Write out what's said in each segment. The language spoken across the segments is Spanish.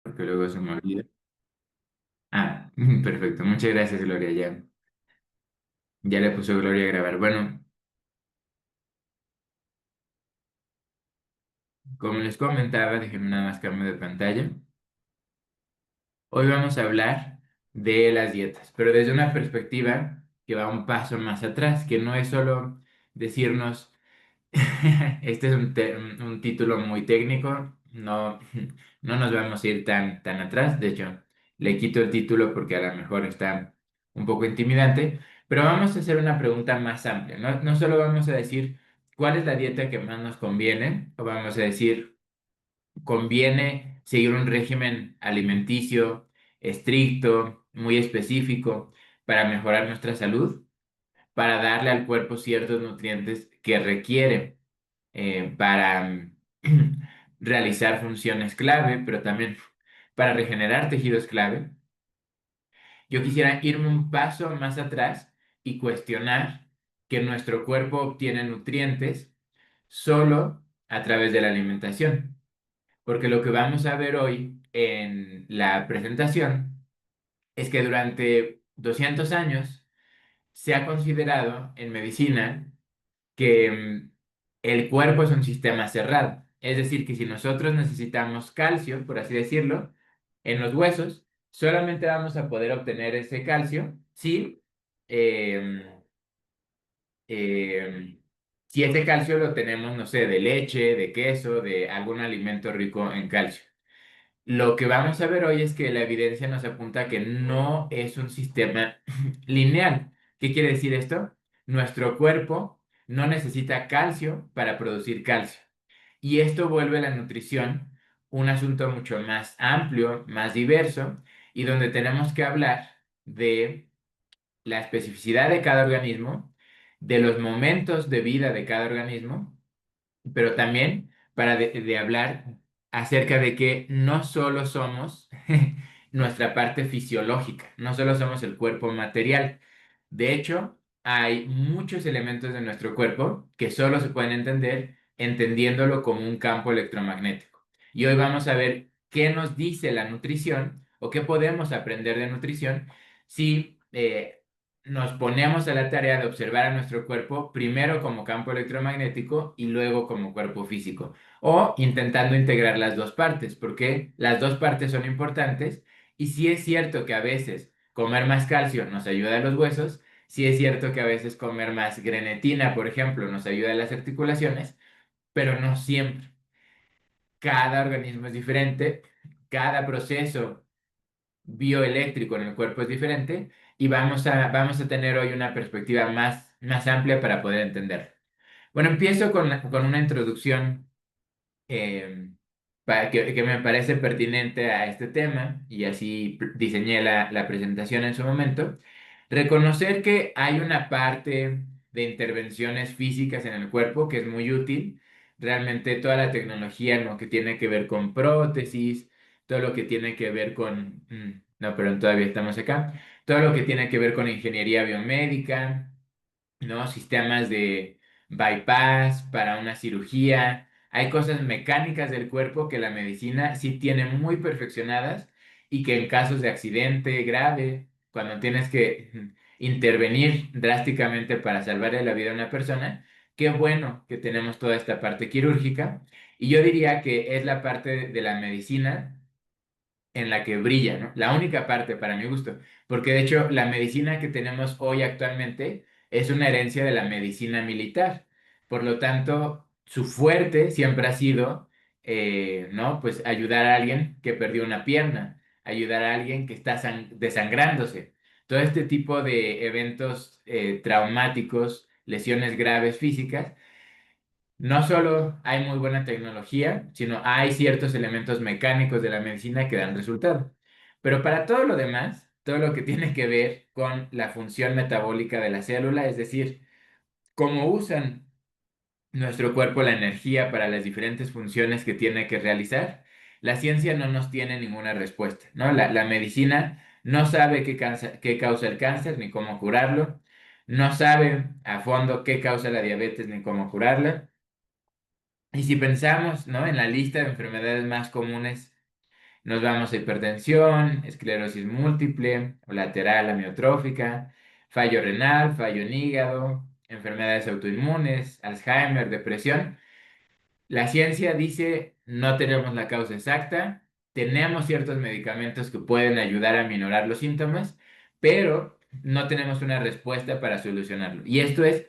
porque luego se me olvida. Ah, perfecto. Muchas gracias, Gloria. Ya le puso Gloria a grabar. Bueno, como les comentaba, déjenme nada más cambio de pantalla. Hoy vamos a hablar de las dietas, pero desde una perspectiva que va un paso más atrás, que no es solo decirnos, este es un título muy técnico, no, no nos vamos a ir tan atrás, de hecho, le quito el título porque a lo mejor está un poco intimidante, pero vamos a hacer una pregunta más amplia, no solo vamos a decir cuál es la dieta que más nos conviene, o vamos a decir conviene seguir un régimen alimenticio estricto, muy específico, para mejorar nuestra salud, para darle al cuerpo ciertos nutrientes que requiere para realizar funciones clave, pero también para regenerar tejidos clave. Yo quisiera irme un paso más atrás y cuestionar que nuestro cuerpo obtiene nutrientes solo a través de la alimentación. Porque lo que vamos a ver hoy en la presentación es que durante 200 años se ha considerado en medicina que el cuerpo es un sistema cerrado. Es decir, que si nosotros necesitamos calcio, por así decirlo, en los huesos, solamente vamos a poder obtener ese calcio em, em, si ese calcio lo tenemos, no sé, de leche, de queso, de algún alimento rico en calcio. Lo que vamos a ver hoy es que la evidencia nos apunta a que no es un sistema lineal. ¿Qué quiere decir esto? Nuestro cuerpo no necesita calcio para producir calcio. Y esto vuelve la nutrición un asunto mucho más amplio, más diverso, y donde tenemos que hablar de la especificidad de cada organismo, de los momentos de vida de cada organismo, pero también para de hablar acerca de que no solo somos nuestra parte fisiológica, no solo somos el cuerpo material. De hecho, hay muchos elementos de nuestro cuerpo que solo se pueden entender entendiéndolo como un campo electromagnético. Y hoy vamos a ver qué nos dice la nutrición o qué podemos aprender de nutrición si nos ponemos a la tarea de observar a nuestro cuerpo primero como campo electromagnético y luego como cuerpo físico, o intentando integrar las dos partes, porque las dos partes son importantes y sí es cierto que a veces comer más calcio nos ayuda a los huesos, sí es cierto que a veces comer más grenetina, por ejemplo, nos ayuda a las articulaciones, pero no siempre. Cada organismo es diferente, cada proceso bioeléctrico en el cuerpo es diferente y vamos a tener hoy una perspectiva más amplia para poder entender. Bueno, empiezo con una introducción eh, que me parece pertinente a este tema y así diseñé la presentación en su momento. Reconocer que hay una parte de intervenciones físicas en el cuerpo que es muy útil. Realmente toda la tecnología, ¿no? que tiene que ver con prótesis, todo lo que tiene que ver con... no, pero todavía estamos acá. Todo lo que tiene que ver con ingeniería biomédica, ¿no? Sistemas de bypass para una cirugía. Hay cosas mecánicas del cuerpo que la medicina sí tiene muy perfeccionadas y que en casos de accidente grave, cuando tienes que intervenir drásticamente para salvarle la vida a una persona, qué bueno que tenemos toda esta parte quirúrgica. Y yo diría que es la parte de la medicina en la que brilla, ¿no? La única parte para mi gusto, porque de hecho la medicina que tenemos hoy actualmente es una herencia de la medicina militar. Por lo tanto, su fuerte siempre ha sido, ¿no? Pues ayudar a alguien que perdió una pierna, ayudar a alguien que está desangrándose. Todo este tipo de eventos traumáticos, lesiones graves físicas no solo hay muy buena tecnología, sino hay ciertos elementos mecánicos de la medicina que dan resultado. Pero para todo lo demás, todo lo que tiene que ver con la función metabólica de la célula, es decir, cómo usan nuestro cuerpo la energía para las diferentes funciones que tiene que realizar, la ciencia no nos tiene ninguna respuesta, ¿no? La medicina no sabe qué causa el cáncer ni cómo curarlo, no sabe a fondo qué causa la diabetes ni cómo curarla. Y si pensamos, ¿no? en la lista de enfermedades más comunes, Nos vamos a hipertensión, esclerosis múltiple o lateral amiotrófica, fallo renal, fallo en hígado, enfermedades autoinmunes, Alzheimer, depresión. La ciencia dice no tenemos la causa exacta, tenemos ciertos medicamentos que pueden ayudar a minorar los síntomas, pero no tenemos una respuesta para solucionarlo. Y esto es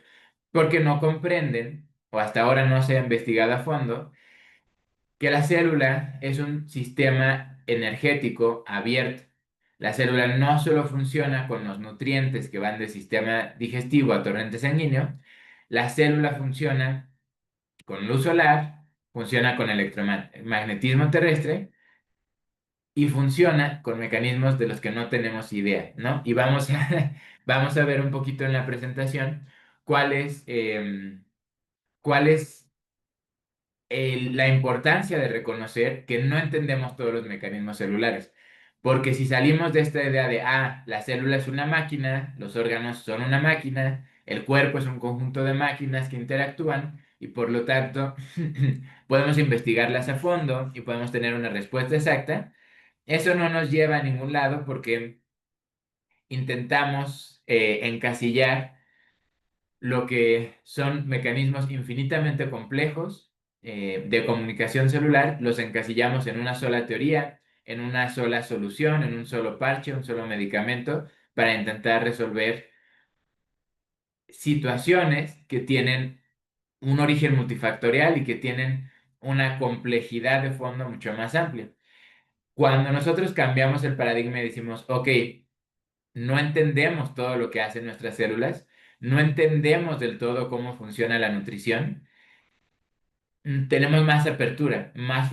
porque no comprenden, o hasta ahora no se ha investigado a fondo, que la célula es un sistema energético abierto. La célula no solo funciona con los nutrientes que van del sistema digestivo a torrente sanguíneo, la célula funciona con luz solar, funciona con electromagnetismo terrestre y funciona con mecanismos de los que no tenemos idea, ¿no? Y vamos a, vamos a ver un poquito en la presentación cuáles, cuáles la importancia de reconocer que no entendemos todos los mecanismos celulares. Porque si salimos de esta idea de, la célula es una máquina, los órganos son una máquina, el cuerpo es un conjunto de máquinas que interactúan y por lo tanto podemos investigarlas a fondo y podemos tener una respuesta exacta, eso no nos lleva a ningún lado porque intentamos encasillar lo que son mecanismos infinitamente complejos de comunicación celular, los encasillamos en una sola teoría, en una sola solución, en un solo parche, un solo medicamento, para intentar resolver situaciones que tienen un origen multifactorial y que tienen una complejidad de fondo mucho más amplia. Cuando nosotros cambiamos el paradigma y decimos, ok, no entendemos todo lo que hacen nuestras células, no entendemos del todo cómo funciona la nutrición, tenemos más apertura, más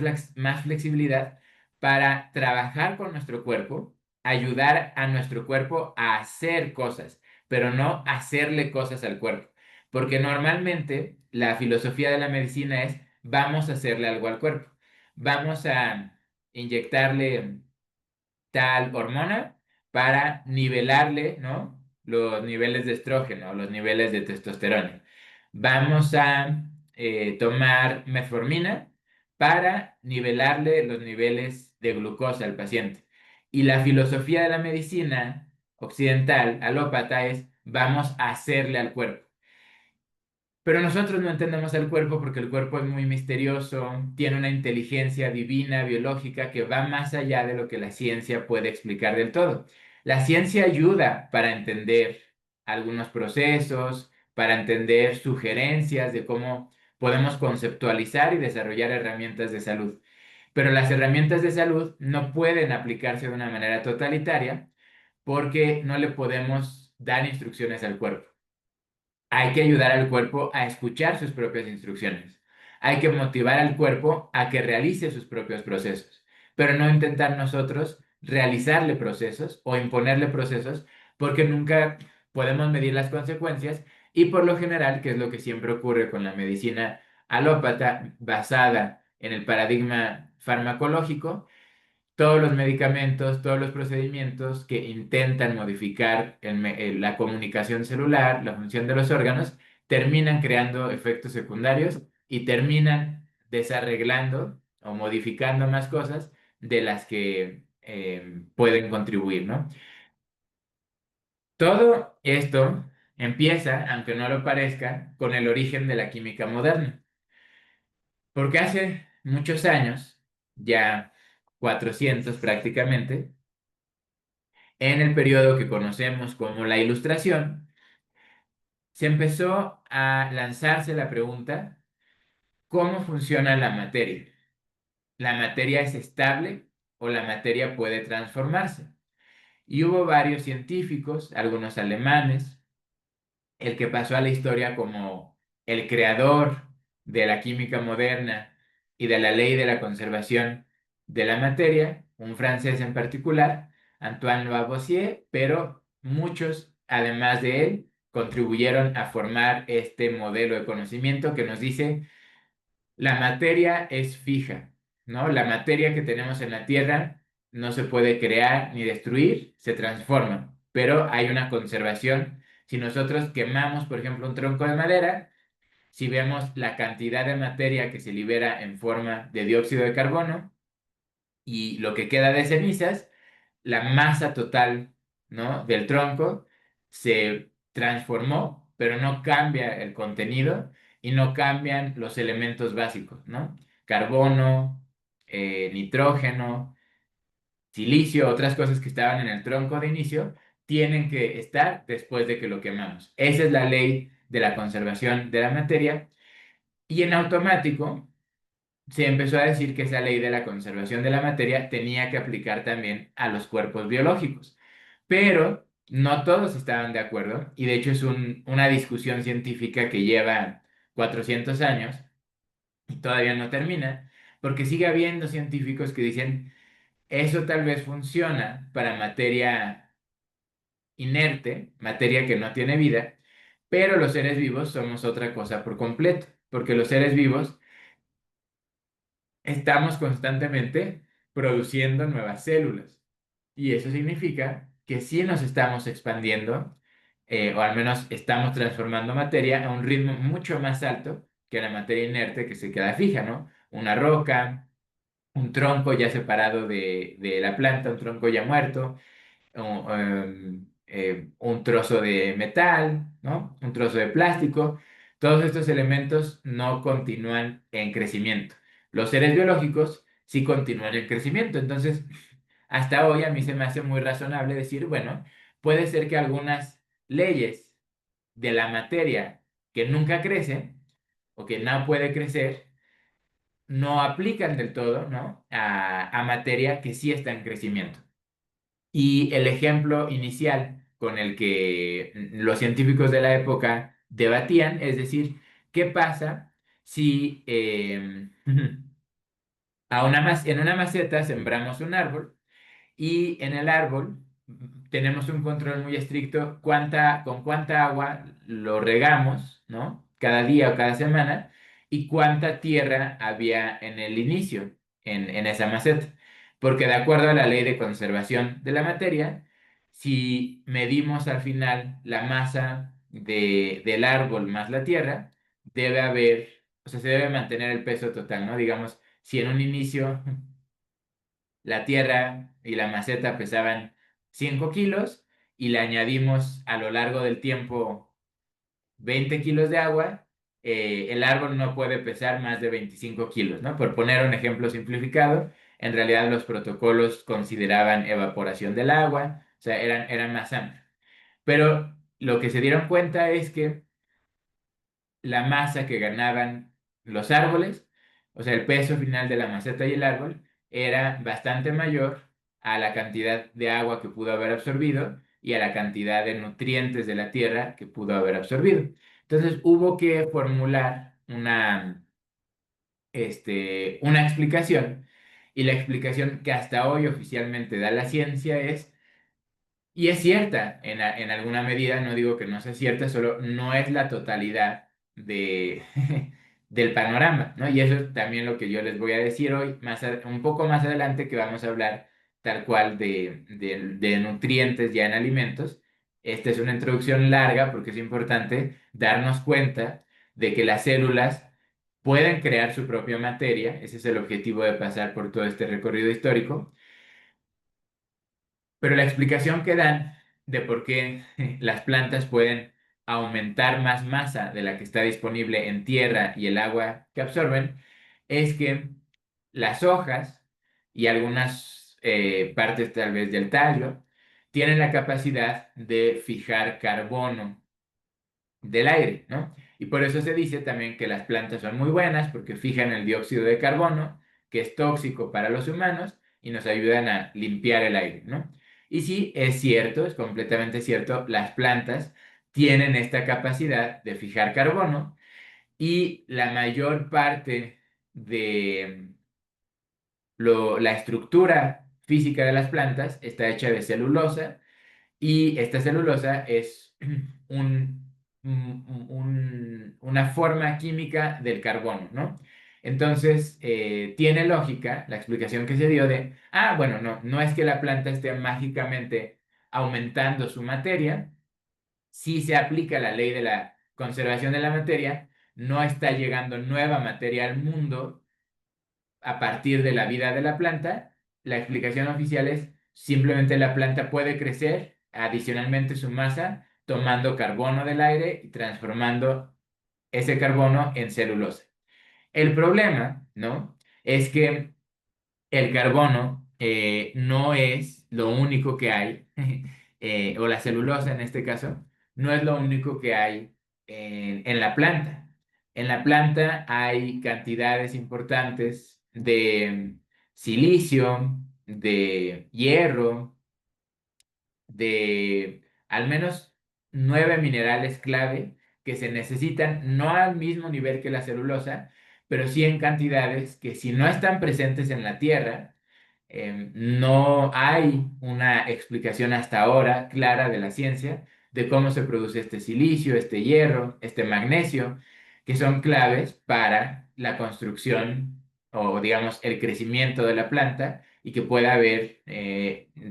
flexibilidad para trabajar con nuestro cuerpo, ayudar a nuestro cuerpo a hacer cosas, pero no hacerle cosas al cuerpo. Porque normalmente la filosofía de la medicina es, vamos a hacerle algo al cuerpo, vamos a inyectarle tal hormona para nivelarle, ¿no? Los niveles de estrógeno, los niveles de testosterona. Vamos a tomar metformina para nivelarle los niveles de glucosa al paciente. Y la filosofía de la medicina occidental, alópata, es vamos a hacerle al cuerpo. Pero nosotros no entendemos el cuerpo porque el cuerpo es muy misterioso, tiene una inteligencia divina, biológica, que va más allá de lo que la ciencia puede explicar del todo. La ciencia ayuda para entender algunos procesos, para entender sugerencias de cómo podemos conceptualizar y desarrollar herramientas de salud. Pero las herramientas de salud no pueden aplicarse de una manera totalitaria porque no le podemos dar instrucciones al cuerpo. Hay que ayudar al cuerpo a escuchar sus propias instrucciones. Hay que motivar al cuerpo a que realice sus propios procesos, pero no intentar nosotros realizarle procesos o imponerle procesos porque nunca podemos medir las consecuencias y por lo general, que es lo que siempre ocurre con la medicina alópata basada en el paradigma farmacológico, todos los medicamentos, todos los procedimientos que intentan modificar la comunicación celular, la función de los órganos, terminan creando efectos secundarios y terminan desarreglando o modificando más cosas de las que pueden contribuir, ¿no? Todo esto empieza, aunque no lo parezca, con el origen de la química moderna, porque hace muchos años, ya 400 prácticamente, en el periodo que conocemos como la Ilustración, se empezó a lanzarse la pregunta, ¿cómo funciona la materia? ¿La materia es estable o la materia puede transformarse? Y hubo varios científicos, algunos alemanes, el que pasó a la historia como el creador de la química moderna y de la ley de la conservación de la materia, un francés en particular, Antoine Lavoisier, pero muchos, además de él, contribuyeron a formar este modelo de conocimiento que nos dice la materia es fija, ¿no? La materia que tenemos en la Tierra no se puede crear ni destruir, se transforma, pero hay una conservación. Si nosotros quemamos, por ejemplo, un tronco de madera, si vemos la cantidad de materia que se libera en forma de dióxido de carbono, y lo que queda de cenizas, la masa total, ¿no? del tronco se transformó, pero no cambia el contenido y no cambian los elementos básicos, ¿no? Carbono, nitrógeno, silicio, otras cosas que estaban en el tronco de inicio, tienen que estar después de que lo quemamos. Esa es la ley de la conservación de la materia y en automático se empezó a decir que esa ley de la conservación de la materia tenía que aplicar también a los cuerpos biológicos. Pero no todos estaban de acuerdo y de hecho es una discusión científica que lleva 400 años y todavía no termina, porque sigue habiendo científicos que dicen, eso tal vez funciona para materia inerte, materia que no tiene vida, pero los seres vivos somos otra cosa por completo, porque los seres vivos estamos constantemente produciendo nuevas células. Y eso significa que sí nos estamos expandiendo, o al menos estamos transformando materia a un ritmo mucho más alto que la materia inerte que se queda fija, ¿no? Una roca, un tronco ya separado de la planta, un tronco ya muerto, un trozo de metal, ¿no? Un trozo de plástico. Todos estos elementos no continúan en crecimiento. Los seres biológicos sí continúan en crecimiento. Entonces, hasta hoy a mí se me hace muy razonable decir, bueno, puede ser que algunas leyes de la materia que nunca crecen o que no puede crecer, no aplican del todo, ¿no? a materia que sí está en crecimiento. Y el ejemplo inicial con el que los científicos de la época debatían, es decir, ¿qué pasa si en una maceta sembramos un árbol y en el árbol tenemos un control muy estricto con cuánta agua lo regamos, ¿no? Cada día o cada semana y cuánta tierra había en el inicio, en esa maceta? Porque de acuerdo a la ley de conservación de la materia, si medimos al final la masa del árbol más la tierra, debe haber, o sea, se debe mantener el peso total, ¿no? Digamos, si en un inicio la tierra y la maceta pesaban 5 kilos y le añadimos a lo largo del tiempo 20 kilos de agua, el árbol no puede pesar más de 25 kilos, ¿no? Por poner un ejemplo simplificado, en realidad los protocolos consideraban evaporación del agua, o sea, eran más amplios. Pero lo que se dieron cuenta es que la masa que ganaban los árboles, o sea, el peso final de la maceta y el árbol, era bastante mayor a la cantidad de agua que pudo haber absorbido y a la cantidad de nutrientes de la tierra que pudo haber absorbido. Entonces hubo que formular una explicación y la explicación que hasta hoy oficialmente da la ciencia es y es cierta en alguna medida, no digo que no sea cierta, solo no es la totalidad de, del panorama, ¿no? Y eso es también lo que yo les voy a decir hoy, un poco más adelante, que vamos a hablar tal cual de nutrientes ya en alimentos. Esta es una introducción larga porque es importante darnos cuenta de que las células pueden crear su propia materia, ese es el objetivo de pasar por todo este recorrido histórico, pero la explicación que dan de por qué las plantas pueden aumentar más masa de la que está disponible en tierra y el agua que absorben es que las hojas y algunas partes tal vez del tallo tienen la capacidad de fijar carbono del aire, ¿no? Y por eso se dice también que las plantas son muy buenas porque fijan el dióxido de carbono, que es tóxico para los humanos, y nos ayudan a limpiar el aire, ¿no? Y sí, es cierto, es completamente cierto, las plantas tienen esta capacidad de fijar carbono y la mayor parte de la estructura física de las plantas está hecha de celulosa y esta celulosa es una forma química del carbono, ¿no? Entonces, tiene lógica la explicación que se dio bueno, no es que la planta esté mágicamente aumentando su materia, si se aplica la ley de la conservación de la materia, no está llegando nueva materia al mundo a partir de la vida de la planta, la explicación oficial es simplemente la planta puede crecer adicionalmente su masa tomando carbono del aire y transformando ese carbono en celulosa. El problema, ¿no? Es que el carbono no es lo único que hay, o la celulosa en este caso, no es lo único que hay en la planta. En la planta hay cantidades importantes de silicio, de hierro, de al menos 9 minerales clave que se necesitan, no al mismo nivel que la celulosa, pero sí en cantidades que si no están presentes en la Tierra, no hay una explicación hasta ahora clara de la ciencia de cómo se produce este silicio, este hierro, este magnesio, que son claves para la construcción o digamos el crecimiento de la planta y que pueda haber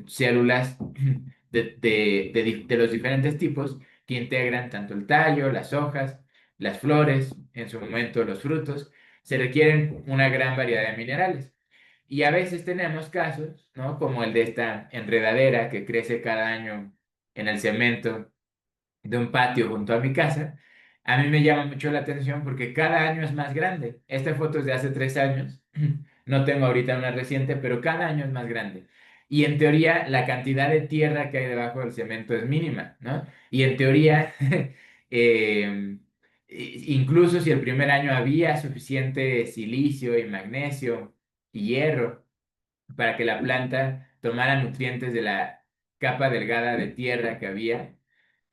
células de los diferentes tipos que integran tanto el tallo, las hojas, las flores, en su momento los frutos. Se requieren una gran variedad de minerales. Y a veces tenemos casos, ¿no? Como el de esta enredadera que crece cada año en el cemento de un patio junto a mi casa. A mí me llama mucho la atención porque cada año es más grande. Esta foto es de hace 3 años. No tengo ahorita una reciente, pero cada año es más grande. Y en teoría la cantidad de tierra que hay debajo del cemento es mínima, ¿no? Y en teoría, eh, incluso si el primer año había suficiente silicio y magnesio y hierro para que la planta tomara nutrientes de la capa delgada de tierra que había,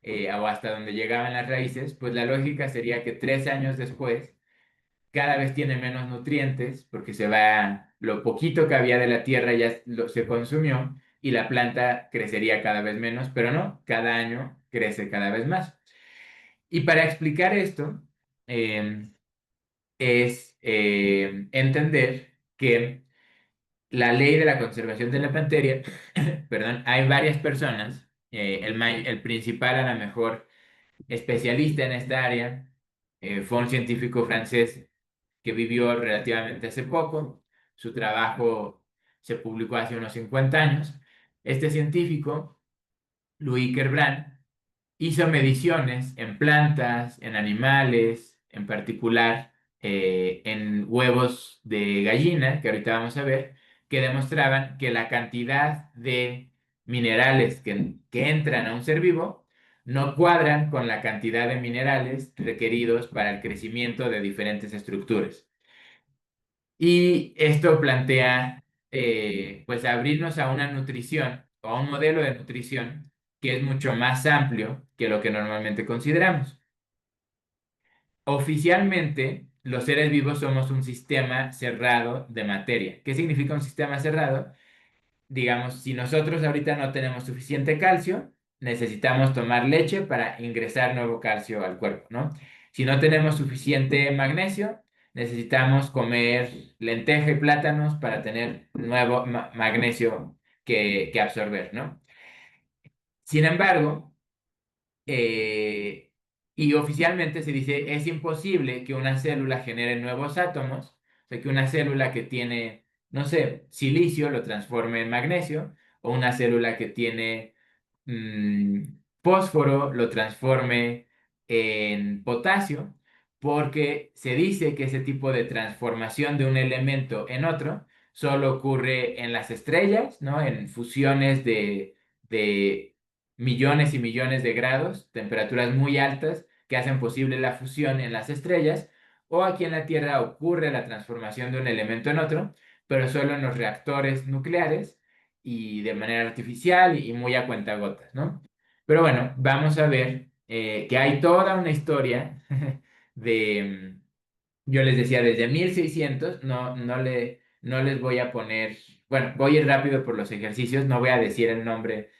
o hasta donde llegaban las raíces, pues la lógica sería que 3 años después cada vez tiene menos nutrientes porque se va, lo poquito que había de la tierra ya se consumió y la planta crecería cada vez menos, pero no, cada año crece cada vez más. Y para explicar esto, eh, es entender que la ley de la conservación de la materia, perdón, hay varias personas, el principal a lo mejor especialista en esta área, fue un científico francés que vivió relativamente hace poco. Su trabajo se publicó hace unos 50 años. Este científico, Louis Kerbrand, hizo mediciones en plantas, en animales, en particular en huevos de gallina, que ahorita vamos a ver, que demostraban que la cantidad de minerales que entran a un ser vivo no cuadran con la cantidad de minerales requeridos para el crecimiento de diferentes estructuras. Y esto plantea, pues, abrirnos a una nutrición o a un modelo de nutrición que es mucho más amplio que lo que normalmente consideramos. Oficialmente, los seres vivos somos un sistema cerrado de materia. ¿Qué significa un sistema cerrado? Digamos, si nosotros ahorita no tenemos suficiente calcio, necesitamos tomar leche para ingresar nuevo calcio al cuerpo, ¿no? Si no tenemos suficiente magnesio, necesitamos comer lenteja y plátanos para tener nuevo magnesio que absorber, ¿no? Sin embargo, eh, y oficialmente se dice, es imposible que una célula genere nuevos átomos, o sea, que una célula que tiene, no sé, silicio lo transforme en magnesio, o una célula que tiene mm, fósforo lo transforme en potasio, porque se dice que ese tipo de transformación de un elemento en otro solo ocurre en las estrellas, ¿no? En fusiones de millones y millones de grados, temperaturas muy altas que hacen posible la fusión en las estrellas, o aquí en la Tierra ocurre la transformación de un elemento en otro, pero solo en los reactores nucleares y de manera artificial y muy a cuentagotas, ¿no? Pero bueno, vamos a ver que hay toda una historia de, yo les decía, desde 1600, no les voy a poner, bueno, voy a ir rápido por los ejercicios, no voy a decir el nombre.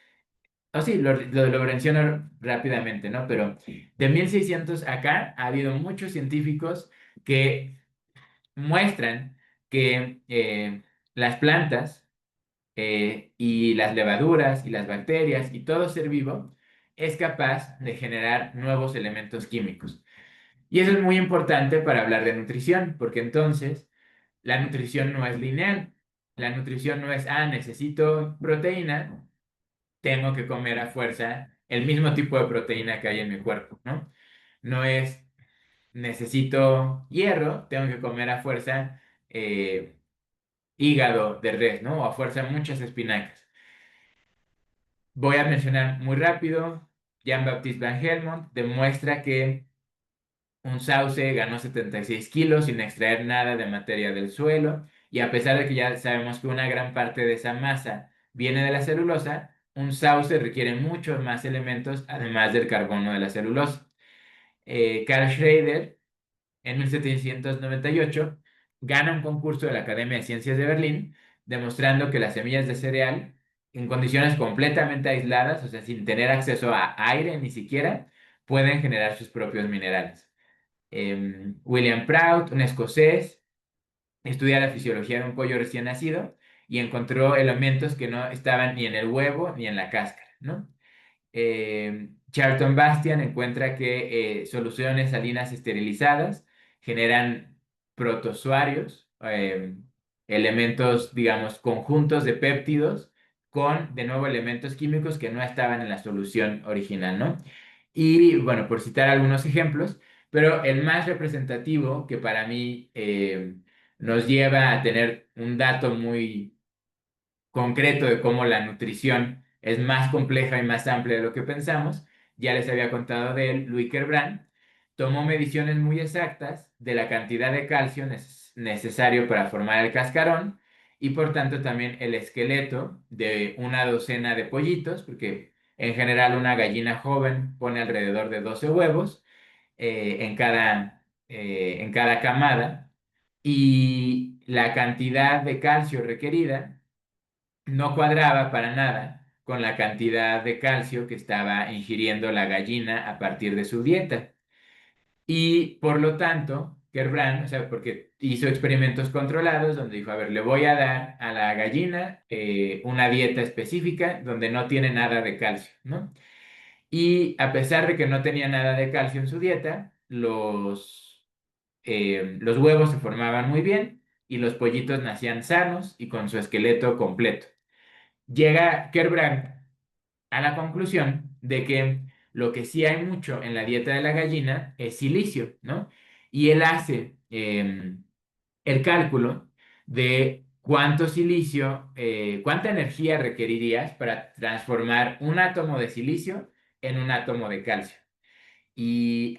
Oh, sí, lo menciono rápidamente, ¿no? Pero de 1600 acá ha habido muchos científicos que muestran que las plantas y las levaduras y las bacterias y todo ser vivo es capaz de generar nuevos elementos químicos. Y eso es muy importante para hablar de nutrición, porque entonces la nutrición no es lineal. La nutrición no es, necesito proteína, tengo que comer a fuerza el mismo tipo de proteína que hay en mi cuerpo, ¿no? No es, necesito hierro, tengo que comer a fuerza eh, hígado de res, ¿no? O a fuerza muchas espinacas. Voy a mencionar muy rápido, Jean-Baptiste Van Helmont demuestra que un sauce ganó 76 kilos sin extraer nada de materia del suelo y a pesar de que ya sabemos que una gran parte de esa masa viene de la celulosa, un sauce requiere muchos más elementos además del carbono de la celulosa. Carl Schrader en 1798 gana un concurso de la Academia de Ciencias de Berlín demostrando que las semillas de cereal en condiciones completamente aisladas, o sea, sin tener acceso a aire ni siquiera, pueden generar sus propios minerales. William Prout, un escocés, estudia la fisiología de un pollo recién nacido y encontró elementos que no estaban ni en el huevo ni en la cáscara, ¿no? Charlton Bastian encuentra que soluciones salinas esterilizadas generan protozoarios, elementos, digamos, conjuntos de péptidos con, de nuevo, elementos químicos que no estaban en la solución original, ¿no? Y bueno, por citar algunos ejemplos, pero el más representativo que para mí nos lleva a tener un dato muy concreto de cómo la nutrición es más compleja y más amplia de lo que pensamos, ya les había contado de él, Louis Kerbrand, tomó mediciones muy exactas de la cantidad de calcio necesario para formar el cascarón y por tanto también el esqueleto de una docena de pollitos, porque en general una gallina joven pone alrededor de 12 huevos en cada camada y la cantidad de calcio requerida no cuadraba para nada con la cantidad de calcio que estaba ingiriendo la gallina a partir de su dieta. Y por lo tanto, Gerbrand, o sea, porque hizo experimentos controlados donde dijo, a ver, le voy a dar a la gallina una dieta específica donde no tiene nada de calcio, ¿no? Y a pesar de que no tenía nada de calcio en su dieta, los huevos se formaban muy bien y los pollitos nacían sanos y con su esqueleto completo. Llega Kerbrand a la conclusión de que lo que sí hay mucho en la dieta de la gallina es silicio, ¿no? Y él hace el cálculo de cuánto silicio, cuánta energía requerirías para transformar un átomo de silicio en un átomo de calcio. Y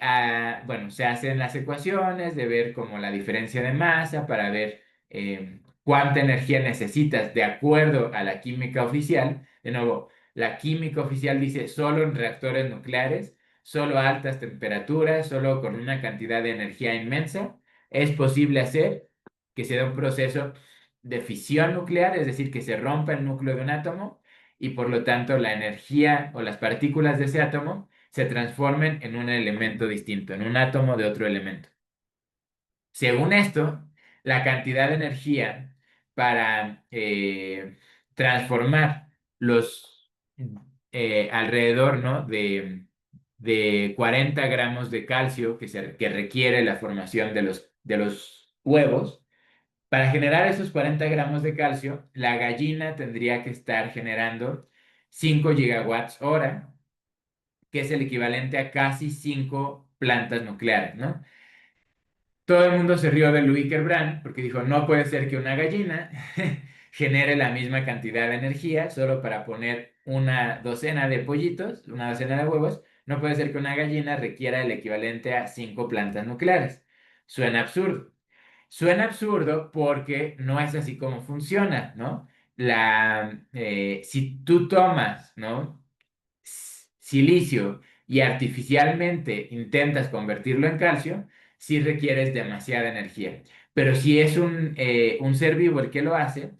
bueno, se hacen las ecuaciones de ver como la diferencia de masa para ver cuánta energía necesitas de acuerdo a la química oficial. De nuevo, la química oficial dice solo en reactores nucleares, solo a altas temperaturas, solo con una cantidad de energía inmensa, es posible hacer que se dé un proceso de fisión nuclear, es decir, que se rompa el núcleo de un átomo y por lo tanto la energía o las partículas de ese átomo se transformen en un elemento distinto, en un átomo de otro elemento. Según esto, la cantidad de energía para transformar los alrededor, ¿no? de 40 gramos de calcio que requiere la formación de los huevos, para generar esos 40 gramos de calcio, la gallina tendría que estar generando 5 gigawatts hora, que es el equivalente a casi 5 plantas nucleares, ¿no? Todo el mundo se rió de Louis Kerbrand porque dijo, no puede ser que una gallina genere la misma cantidad de energía solo para poner una docena de pollitos, una docena de huevos. No puede ser que una gallina requiera el equivalente a 5 plantas nucleares. Suena absurdo. Suena absurdo porque no es así como funciona, ¿no? Si tú tomas, ¿no? Silicio y artificialmente intentas convertirlo en calcio, sí requieres demasiada energía. Pero si es un ser vivo el que lo hace,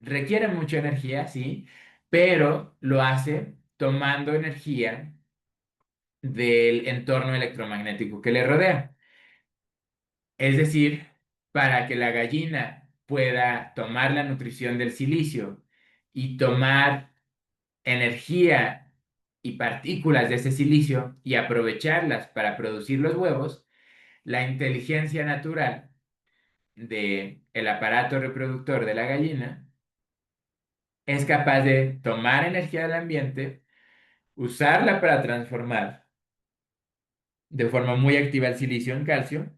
requiere mucha energía, sí, pero lo hace tomando energía del entorno electromagnético que le rodea. Es decir, para que la gallina pueda tomar la nutrición del silicio y tomar energía y partículas de ese silicio y aprovecharlas para producir los huevos, la inteligencia natural del aparato reproductor de la gallina es capaz de tomar energía del ambiente, usarla para transformar de forma muy activa el silicio en calcio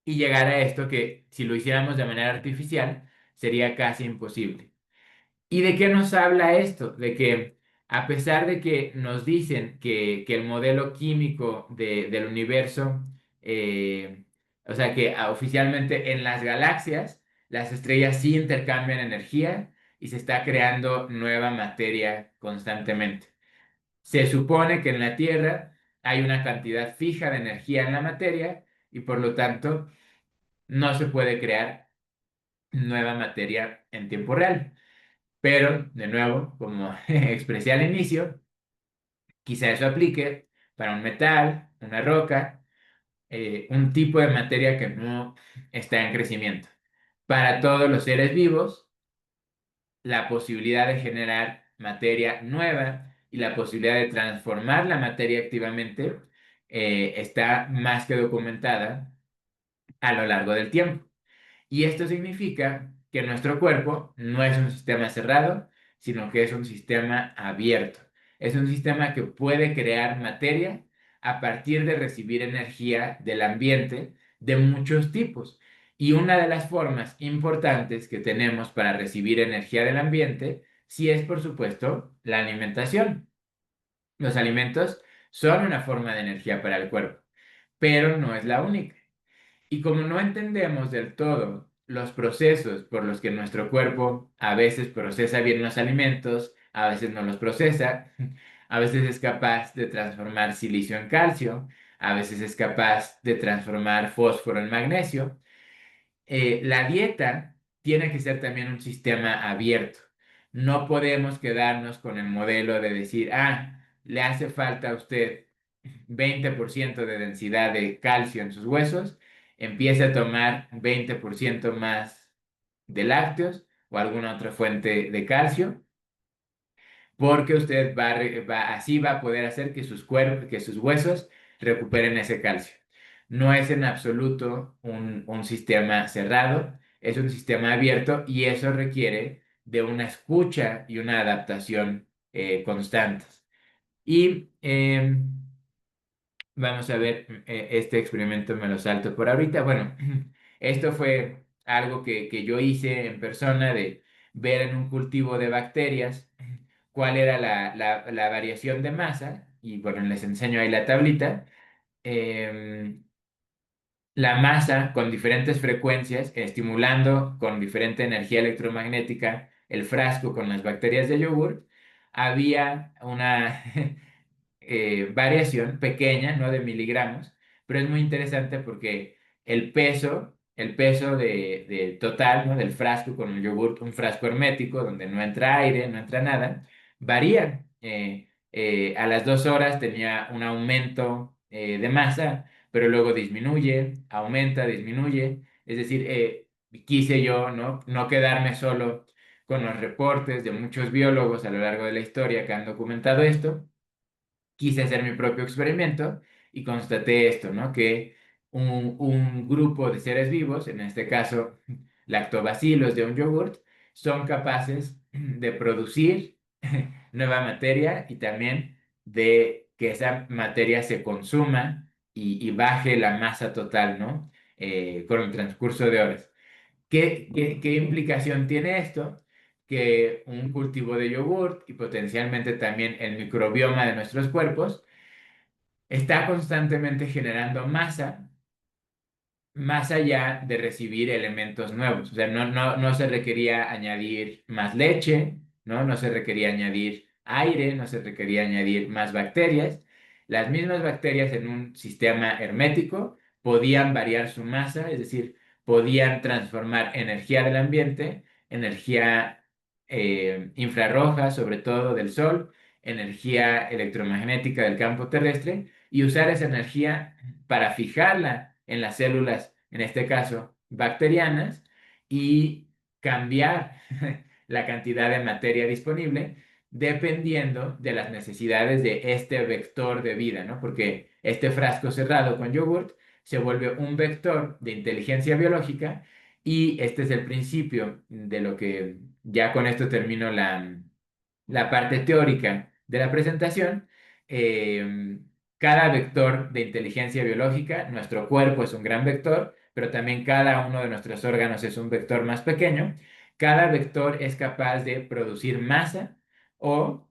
y llegar a esto que si lo hiciéramos de manera artificial sería casi imposible. ¿Y de qué nos habla esto? De que a pesar de que nos dicen que el modelo químico del universo, o sea que oficialmente en las galaxias, las estrellas sí intercambian energía y se está creando nueva materia constantemente. Se supone que en la Tierra hay una cantidad fija de energía en la materia y por lo tanto no se puede crear nueva materia en tiempo real. Pero, de nuevo, como expresé al inicio, quizá eso aplique para un metal, una roca, un tipo de materia que no está en crecimiento. Para todos los seres vivos, la posibilidad de generar materia nueva y la posibilidad de transformar la materia activamente está más que documentada a lo largo del tiempo. Y esto significa que nuestro cuerpo no es un sistema cerrado, sino que es un sistema abierto. Es un sistema que puede crear materia a partir de recibir energía del ambiente de muchos tipos. Y una de las formas importantes que tenemos para recibir energía del ambiente, sí es, por supuesto, la alimentación. Los alimentos son una forma de energía para el cuerpo, pero no es la única. Y como no entendemos del todo los procesos por los que nuestro cuerpo a veces procesa bien los alimentos, a veces no los procesa, a veces es capaz de transformar silicio en calcio, a veces es capaz de transformar fósforo en magnesio, la dieta tiene que ser también un sistema abierto. No podemos quedarnos con el modelo de decir, le hace falta a usted 20% de densidad de calcio en sus huesos, empiece a tomar 20% más de lácteos o alguna otra fuente de calcio porque usted así va a poder hacer que que sus huesos recuperen ese calcio. No es en absoluto un sistema cerrado, es un sistema abierto y eso requiere de una escucha y una adaptación constantes. Y vamos a ver, este experimento me lo salto por ahorita. Bueno, esto fue algo que yo hice en persona de ver en un cultivo de bacterias cuál era la variación de masa. Y bueno, les enseño ahí la tablita. Em, la masa con diferentes frecuencias, estimulando con diferente energía electromagnética el frasco con las bacterias de yogur, había una variación pequeña, no de miligramos, pero es muy interesante porque el peso de total, ¿no? Del frasco con el yogur, un frasco hermético donde no entra aire, no entra nada, varía. A las 2 horas tenía un aumento de masa, pero luego disminuye, aumenta, disminuye. Es decir, quise yo, ¿no? No quedarme solo con los reportes de muchos biólogos a lo largo de la historia que han documentado esto, quise hacer mi propio experimento y constaté esto, ¿no? Que un grupo de seres vivos, en este caso lactobacilos de un yogurt, son capaces de producir nueva materia y también de que esa materia se consuma y baje la masa total, ¿no? Con el transcurso de horas. ¿Qué implicación tiene esto? Que un cultivo de yogurt y potencialmente también el microbioma de nuestros cuerpos está constantemente generando masa más allá de recibir elementos nuevos. O sea, no se requería añadir más leche, ¿no? No se requería añadir aire, no se requería añadir más bacterias. Las mismas bacterias en un sistema hermético podían variar su masa, es decir, podían transformar energía del ambiente, energía infrarroja, sobre todo del sol, energía electromagnética del campo terrestre, y usar esa energía para fijarla en las células, en este caso bacterianas, y cambiar la cantidad de materia disponible dependiendo de las necesidades de este vector de vida, ¿no? Porque este frasco cerrado con yogurt se vuelve un vector de inteligencia biológica y este es el principio de lo que ya con esto termino la parte teórica de la presentación. Eh, Cada vector de inteligencia biológica, nuestro cuerpo es un gran vector, pero también cada uno de nuestros órganos es un vector más pequeño. Cada vector es capaz de producir masa o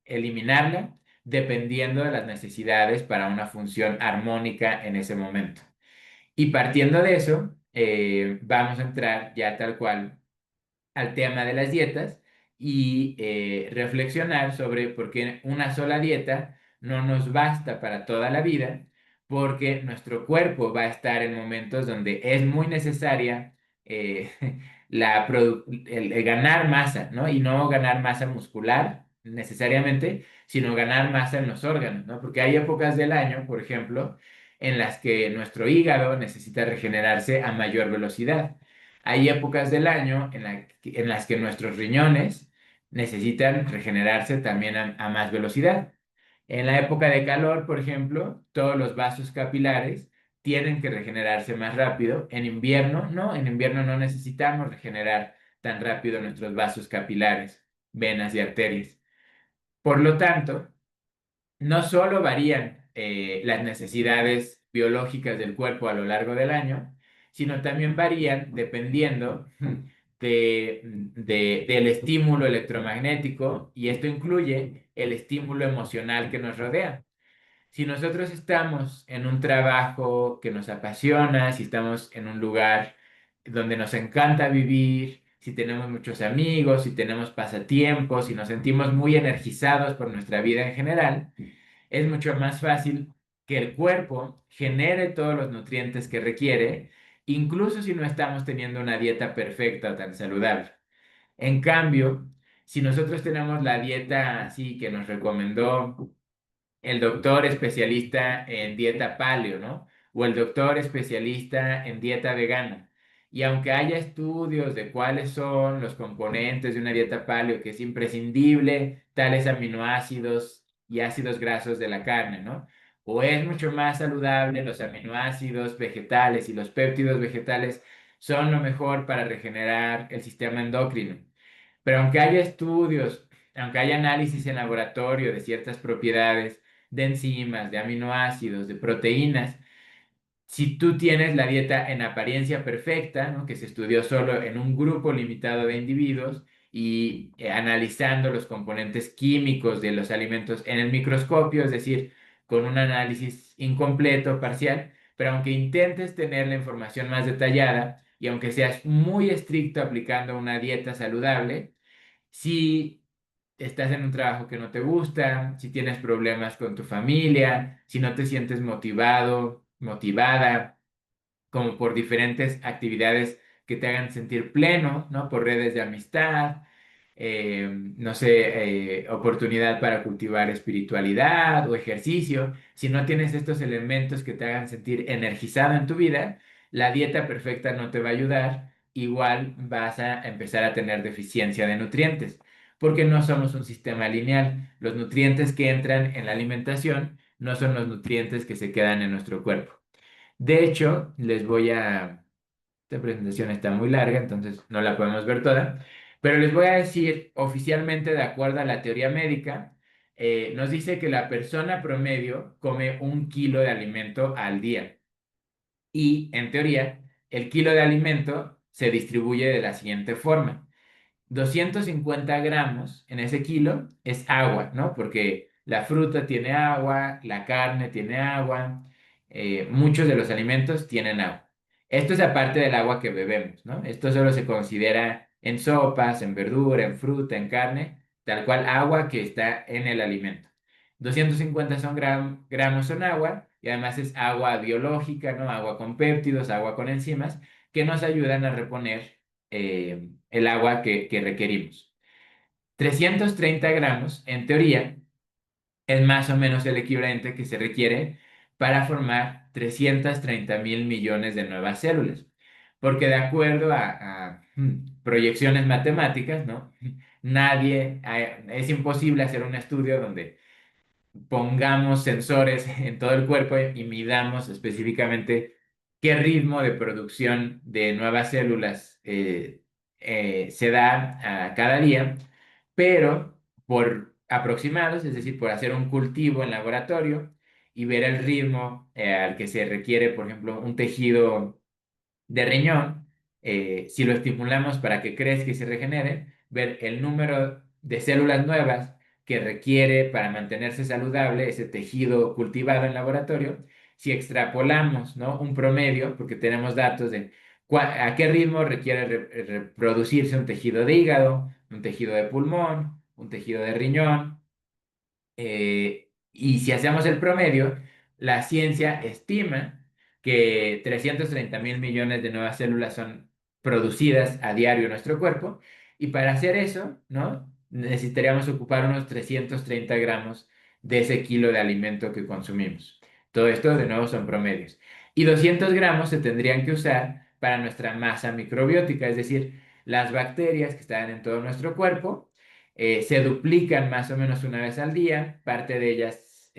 eliminarla dependiendo de las necesidades para una función armónica en ese momento. Y partiendo de eso, vamos a entrar ya tal cual al tema de las dietas y reflexionar sobre por qué una sola dieta no nos basta para toda la vida, porque nuestro cuerpo va a estar en momentos donde es muy necesaria eh, el ganar masa, ¿no? Y no ganar masa muscular necesariamente, sino ganar masa en los órganos, ¿no? Porque hay épocas del año, por ejemplo, en las que nuestro hígado necesita regenerarse a mayor velocidad. Hay épocas del año en las que nuestros riñones necesitan regenerarse también a más velocidad. En la época de calor, por ejemplo, todos los vasos capilares tienen que regenerarse más rápido. En invierno, no, en invierno no necesitamos regenerar tan rápido nuestros vasos capilares, venas y arterias. Por lo tanto, no solo varían las necesidades biológicas del cuerpo a lo largo del año, sino también varían dependiendo del estímulo electromagnético y esto incluye el estímulo emocional que nos rodea. Si nosotros estamos en un trabajo que nos apasiona, si estamos en un lugar donde nos encanta vivir, si tenemos muchos amigos, si tenemos pasatiempos, si nos sentimos muy energizados por nuestra vida en general, es mucho más fácil que el cuerpo genere todos los nutrientes que requiere, incluso si no estamos teniendo una dieta perfecta o tan saludable. En cambio, si nosotros tenemos la dieta así que nos recomendó el doctor especialista en dieta paleo, ¿no? O el doctor especialista en dieta vegana. Y aunque haya estudios de cuáles son los componentes de una dieta paleo, que es imprescindible, tales aminoácidos y ácidos grasos de la carne, ¿no? O es mucho más saludable los aminoácidos vegetales y los péptidos vegetales son lo mejor para regenerar el sistema endocrino. Pero aunque haya estudios, aunque haya análisis en laboratorio de ciertas propiedades, de enzimas, de aminoácidos, de proteínas, si tú tienes la dieta en apariencia perfecta, ¿no? Que se estudió solo en un grupo limitado de individuos y analizando los componentes químicos de los alimentos en el microscopio, es decir, con un análisis incompleto, parcial, pero aunque intentes tener la información más detallada y aunque seas muy estricto aplicando una dieta saludable, si estás en un trabajo que no te gusta, si tienes problemas con tu familia, si no te sientes motivado, motivada, como por diferentes actividades que te hagan sentir pleno, ¿no? Por redes de amistad, no sé, oportunidad para cultivar espiritualidad o ejercicio. Si no tienes estos elementos que te hagan sentir energizado en tu vida, la dieta perfecta no te va a ayudar. Igual vas a empezar a tener deficiencia de nutrientes, porque no somos un sistema lineal. Los nutrientes que entran en la alimentación no son los nutrientes que se quedan en nuestro cuerpo. De hecho, esta presentación está muy larga, entonces no la podemos ver toda, pero les voy a decir oficialmente, de acuerdo a la teoría médica, nos dice que la persona promedio come 1 kilo de alimento al día. Y en teoría, el kilo de alimento se distribuye de la siguiente forma: 250 gramos en ese kilo es agua, ¿no? Porque la fruta tiene agua, la carne tiene agua, muchos de los alimentos tienen agua. Esto es aparte del agua que bebemos, ¿no? Esto solo se considera en sopas, en verdura, en fruta, en carne, tal cual agua que está en el alimento. 250 gramos son agua y además es agua biológica, ¿no? Agua con péptidos, agua con enzimas que nos ayudan a reponer el agua que requerimos. 330 gramos, en teoría, es más o menos el equivalente que se requiere para formar 330.000 millones de nuevas células. Porque de acuerdo a proyecciones matemáticas, ¿no? Es imposible hacer un estudio donde pongamos sensores en todo el cuerpo y midamos específicamente qué ritmo de producción de nuevas células se da a cada día, pero por aproximados, es decir, por hacer un cultivo en laboratorio y ver el ritmo al que se requiere, por ejemplo, un tejido de riñón, si lo estimulamos para que crezca y se regenere, ver el número de células nuevas que requiere para mantenerse saludable ese tejido cultivado en laboratorio, si extrapolamos, ¿no?, un promedio, porque tenemos datos de a qué ritmo requiere reproducirse un tejido de hígado, un tejido de pulmón, un tejido de riñón, y si hacemos el promedio, la ciencia estima que 330.000 millones de nuevas células son producidas a diario en nuestro cuerpo. Y para hacer eso, ¿no?, necesitaríamos ocupar unos 330 gramos de ese kilo de alimento que consumimos. Todo esto, de nuevo, son promedios. Y 200 gramos se tendrían que usar para nuestra masa microbiótica, es decir, las bacterias que están en todo nuestro cuerpo se duplican más o menos una vez al día, parte de ellas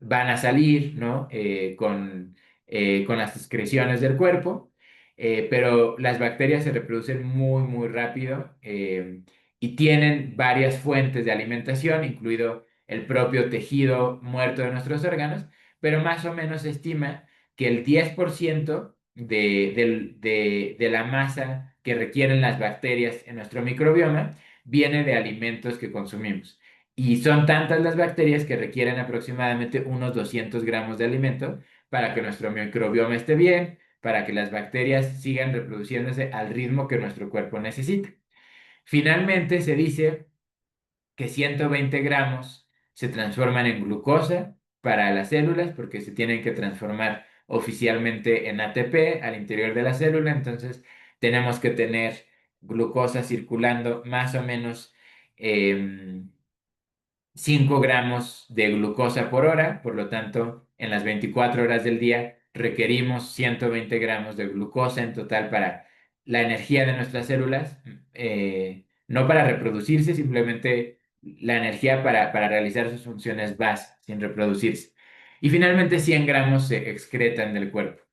van a salir, ¿no?, con las excreciones del cuerpo, pero las bacterias se reproducen muy, muy rápido y tienen varias fuentes de alimentación, incluido el propio tejido muerto de nuestros órganos, pero más o menos se estima que el 10% de la masa que requieren las bacterias en nuestro microbioma viene de alimentos que consumimos. Y son tantas las bacterias que requieren aproximadamente unos 200 gramos de alimento para que nuestro microbioma esté bien, para que las bacterias sigan reproduciéndose al ritmo que nuestro cuerpo necesita. Finalmente, se dice que 120 gramos se transforman en glucosa para las células porque se tienen que transformar oficialmente en ATP al interior de la célula. Entonces, tenemos que tener glucosa circulando más o menos em, 5 gramos de glucosa por hora. Por lo tanto, en las 24 horas del día requerimos 120 gramos de glucosa en total para la energía de nuestras células, no para reproducirse, simplemente la energía para realizar sus funciones básicas sin reproducirse. Y finalmente 100 gramos se excretan del cuerpo.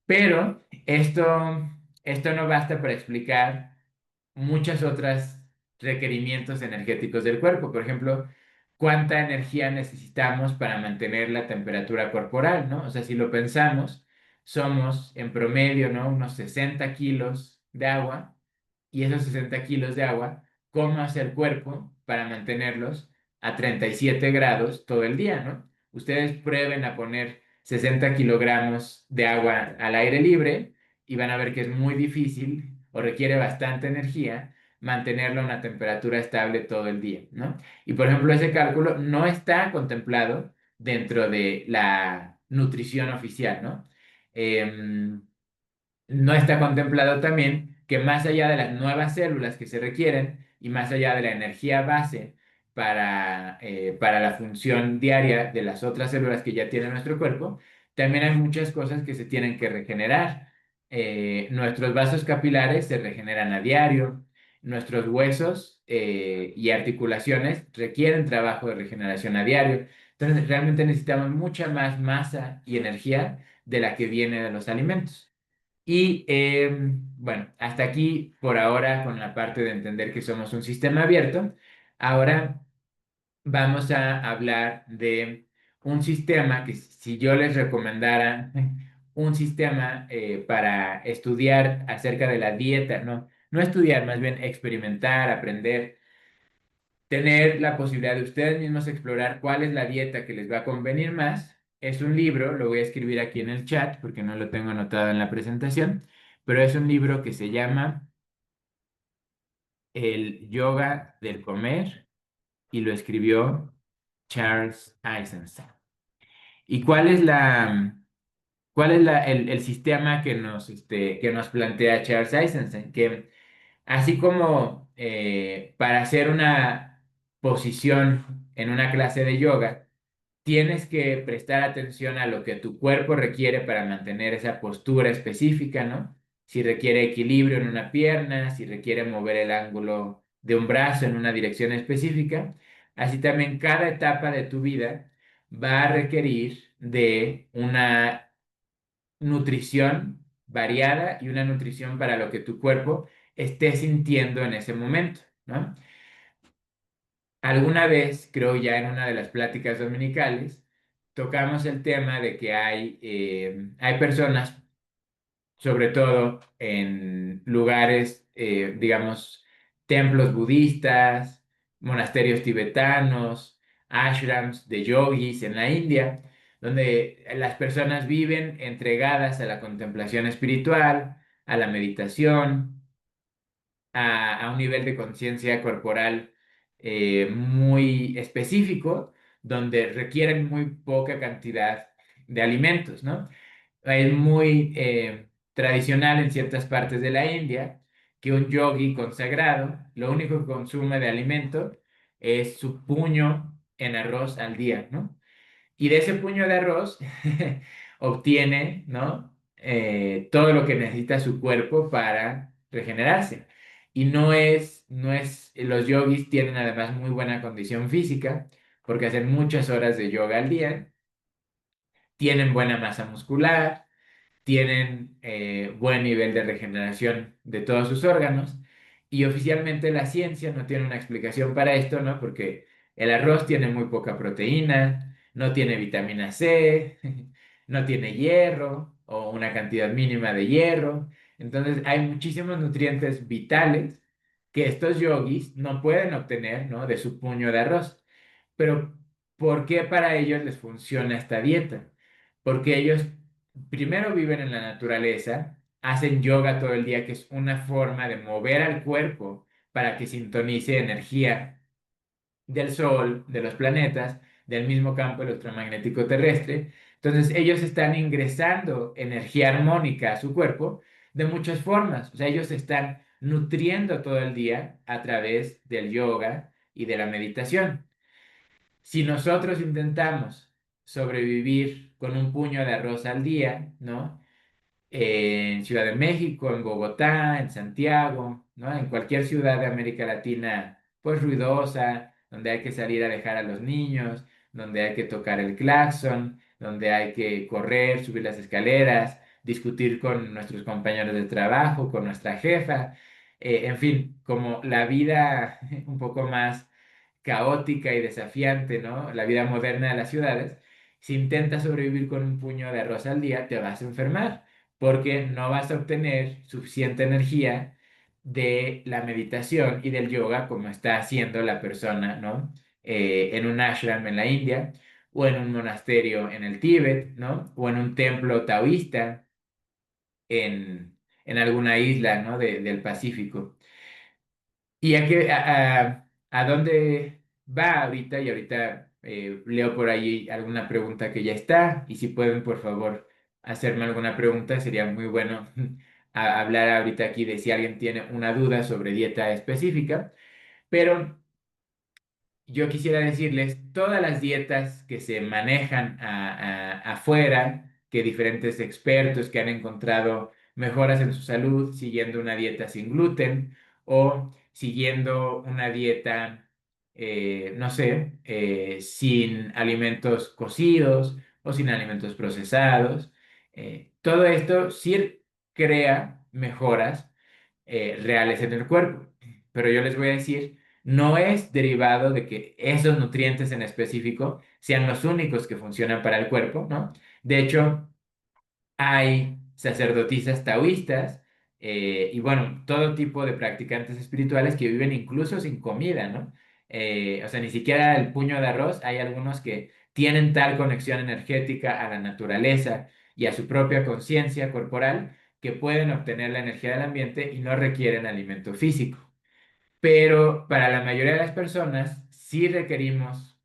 Pero esto no basta para explicar muchas otras requerimientos energéticos del cuerpo. Por ejemplo, cuánta energía necesitamos para mantener la temperatura corporal, ¿no? O sea, si lo pensamos, somos en promedio, ¿no?, unos 60 kilos de agua, y esos 60 kilos de agua, ¿cómo hace el cuerpo para mantenerlos a 37 grados todo el día, ¿no? Ustedes prueben a poner 60 kilogramos de agua al aire libre y van a ver que es muy difícil o requiere bastante energía mantenerlo a una temperatura estable todo el día, ¿no? Y por ejemplo, ese cálculo no está contemplado dentro de la nutrición oficial, ¿no? No está contemplado también que más allá de las nuevas células que se requieren y más allá de la energía base para la función diaria de las otras células que ya tiene nuestro cuerpo, también hay muchas cosas que se tienen que regenerar. Nuestros vasos capilares se regeneran a diario, nuestros huesos y articulaciones requieren trabajo de regeneración a diario. Entonces, realmente necesitamos mucha más masa y energía de la que viene de los alimentos. Y bueno, hasta aquí por ahora con la parte de entender que somos un sistema abierto. Ahora vamos a hablar de un sistema que si yo les recomendara un sistema para estudiar acerca de la dieta, no, no estudiar, más bien experimentar, aprender, tener la posibilidad de ustedes mismos explorar cuál es la dieta que les va a convenir más. Es un libro, lo voy a escribir aquí en el chat porque no lo tengo anotado en la presentación, pero es un libro que se llama El Yoga del Comer y lo escribió Charles Eisenstein. ¿Y cuál es el sistema que nos plantea Charles Eisenstein? Que así como para hacer una posición en una clase de yoga, tienes que prestar atención a lo que tu cuerpo requiere para mantener esa postura específica, ¿no? Si requiere equilibrio en una pierna, si requiere mover el ángulo de un brazo en una dirección específica. Así también cada etapa de tu vida va a requerir de una nutrición variada y una nutrición para lo que tu cuerpo esté sintiendo en ese momento, ¿no? Alguna vez, creo ya en una de las pláticas dominicales, tocamos el tema de que hay personas, sobre todo en lugares, digamos, templos budistas, monasterios tibetanos, ashrams de yogis en la India, donde las personas viven entregadas a la contemplación espiritual, a la meditación, a un nivel de conciencia corporal muy específico, donde requieren muy poca cantidad de alimentos, ¿no? Es muy tradicional en ciertas partes de la India que un yogi consagrado lo único que consume de alimento es su puño en arroz al día, ¿no? Y de ese puño de arroz obtiene, ¿no? Todo lo que necesita su cuerpo para regenerarse. Y los yogis tienen además muy buena condición física porque hacen muchas horas de yoga al día, tienen buena masa muscular, tienen buen nivel de regeneración de todos sus órganos y oficialmente la ciencia no tiene una explicación para esto, ¿no? Porque el arroz tiene muy poca proteína, no tiene vitamina C, no tiene hierro o una cantidad mínima de hierro. Entonces hay muchísimos nutrientes vitales que estos yogis no pueden obtener, ¿no? De su puño de arroz. Pero ¿por qué para ellos les funciona esta dieta? Porque ellos primero viven en la naturaleza, hacen yoga todo el día, que es una forma de mover al cuerpo para que sintonice energía del Sol, de los planetas, del mismo campo electromagnético terrestre. Entonces ellos están ingresando energía armónica a su cuerpo de muchas formas. O sea, ellos se están nutriendo todo el día a través del yoga y de la meditación. Si nosotros intentamos sobrevivir con un puño de arroz al día, ¿no? En Ciudad de México, en Bogotá, en Santiago, ¿no? En cualquier ciudad de América Latina, pues ruidosa, donde hay que salir a dejar a los niños, donde hay que tocar el claxon, donde hay que correr, subir las escaleras, discutir con nuestros compañeros de trabajo, con nuestra jefa, en fin, como la vida un poco más caótica y desafiante, ¿no? La vida moderna de las ciudades, si intentas sobrevivir con un puño de arroz al día, te vas a enfermar, porque no vas a obtener suficiente energía de la meditación y del yoga como está haciendo la persona, ¿no? En un ashram en la India, o en un monasterio en el Tíbet, ¿no? O en un templo taoísta en alguna isla, ¿no? Del Pacífico. ¿Y a dónde va ahorita? Y ahorita leo por ahí alguna pregunta que ya está. Y si pueden, por favor, hacerme alguna pregunta, sería muy bueno hablar ahorita aquí de si alguien tiene una duda sobre dieta específica. Pero yo quisiera decirles, todas las dietas que se manejan afuera, que diferentes expertos que han encontrado mejoras en su salud siguiendo una dieta sin gluten o siguiendo una dieta, no sé, sin alimentos cocidos o sin alimentos procesados, todo esto sí crea mejoras reales en el cuerpo. Pero yo les voy a decir, no es derivado de que esos nutrientes en específico sean los únicos que funcionan para el cuerpo, ¿no? De hecho, hay sacerdotisas taoístas y bueno, todo tipo de practicantes espirituales que viven incluso sin comida, ¿no? O sea, ni siquiera el puño de arroz, hay algunos que tienen tal conexión energética a la naturaleza y a su propia conciencia corporal que pueden obtener la energía del ambiente y no requieren alimento físico. Pero para la mayoría de las personas sí requerimos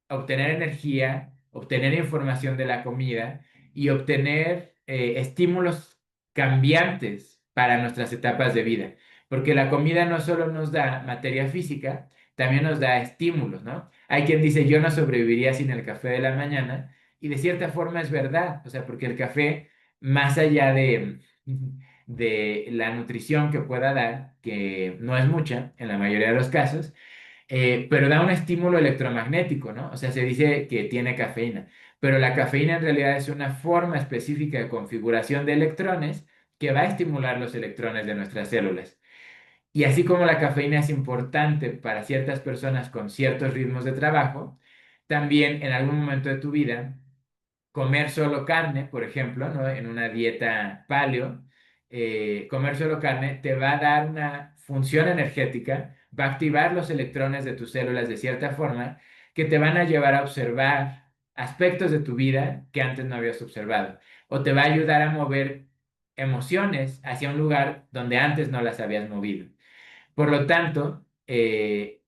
obtener energía, obtener información de la comida y obtener estímulos cambiantes para nuestras etapas de vida. Porque la comida no solo nos da materia física, también nos da estímulos, ¿no? Hay quien dice, yo no sobreviviría sin el café de la mañana, y de cierta forma es verdad, o sea, porque el café, más allá de la nutrición que pueda dar, que no es mucha en la mayoría de los casos, pero da un estímulo electromagnético, ¿no? O sea, se dice que tiene cafeína. pero la cafeína en realidad es una forma específica de configuración de electrones que va a estimular los electrones de nuestras células. Y así como la cafeína es importante para ciertas personas con ciertos ritmos de trabajo, también en algún momento de tu vida comer solo carne, por ejemplo, ¿no? En una dieta paleo, comer solo carne te va a dar una función energética, va a activar los electrones de tus células de cierta forma que te van a llevar a observar aspectos de tu vida que antes no habías observado, o te va a ayudar a mover emociones hacia un lugar donde antes no las habías movido. Por lo tanto,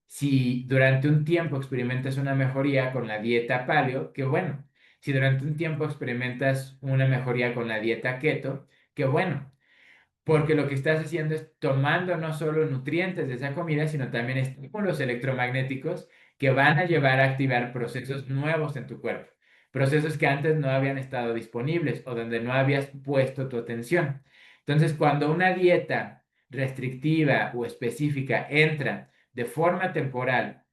si durante un tiempo experimentas una mejoría con la dieta paleo, qué bueno. Si durante un tiempo experimentas una mejoría con la dieta keto, qué bueno, porque lo que estás haciendo es tomando no solo nutrientes de esa comida, sino también estímulos electromagnéticos que van a llevar a activar procesos nuevos en tu cuerpo, procesos que antes no habían estado disponibles o donde no habías puesto tu atención. Entonces, cuando una dieta restrictiva o específica entra de forma temporal,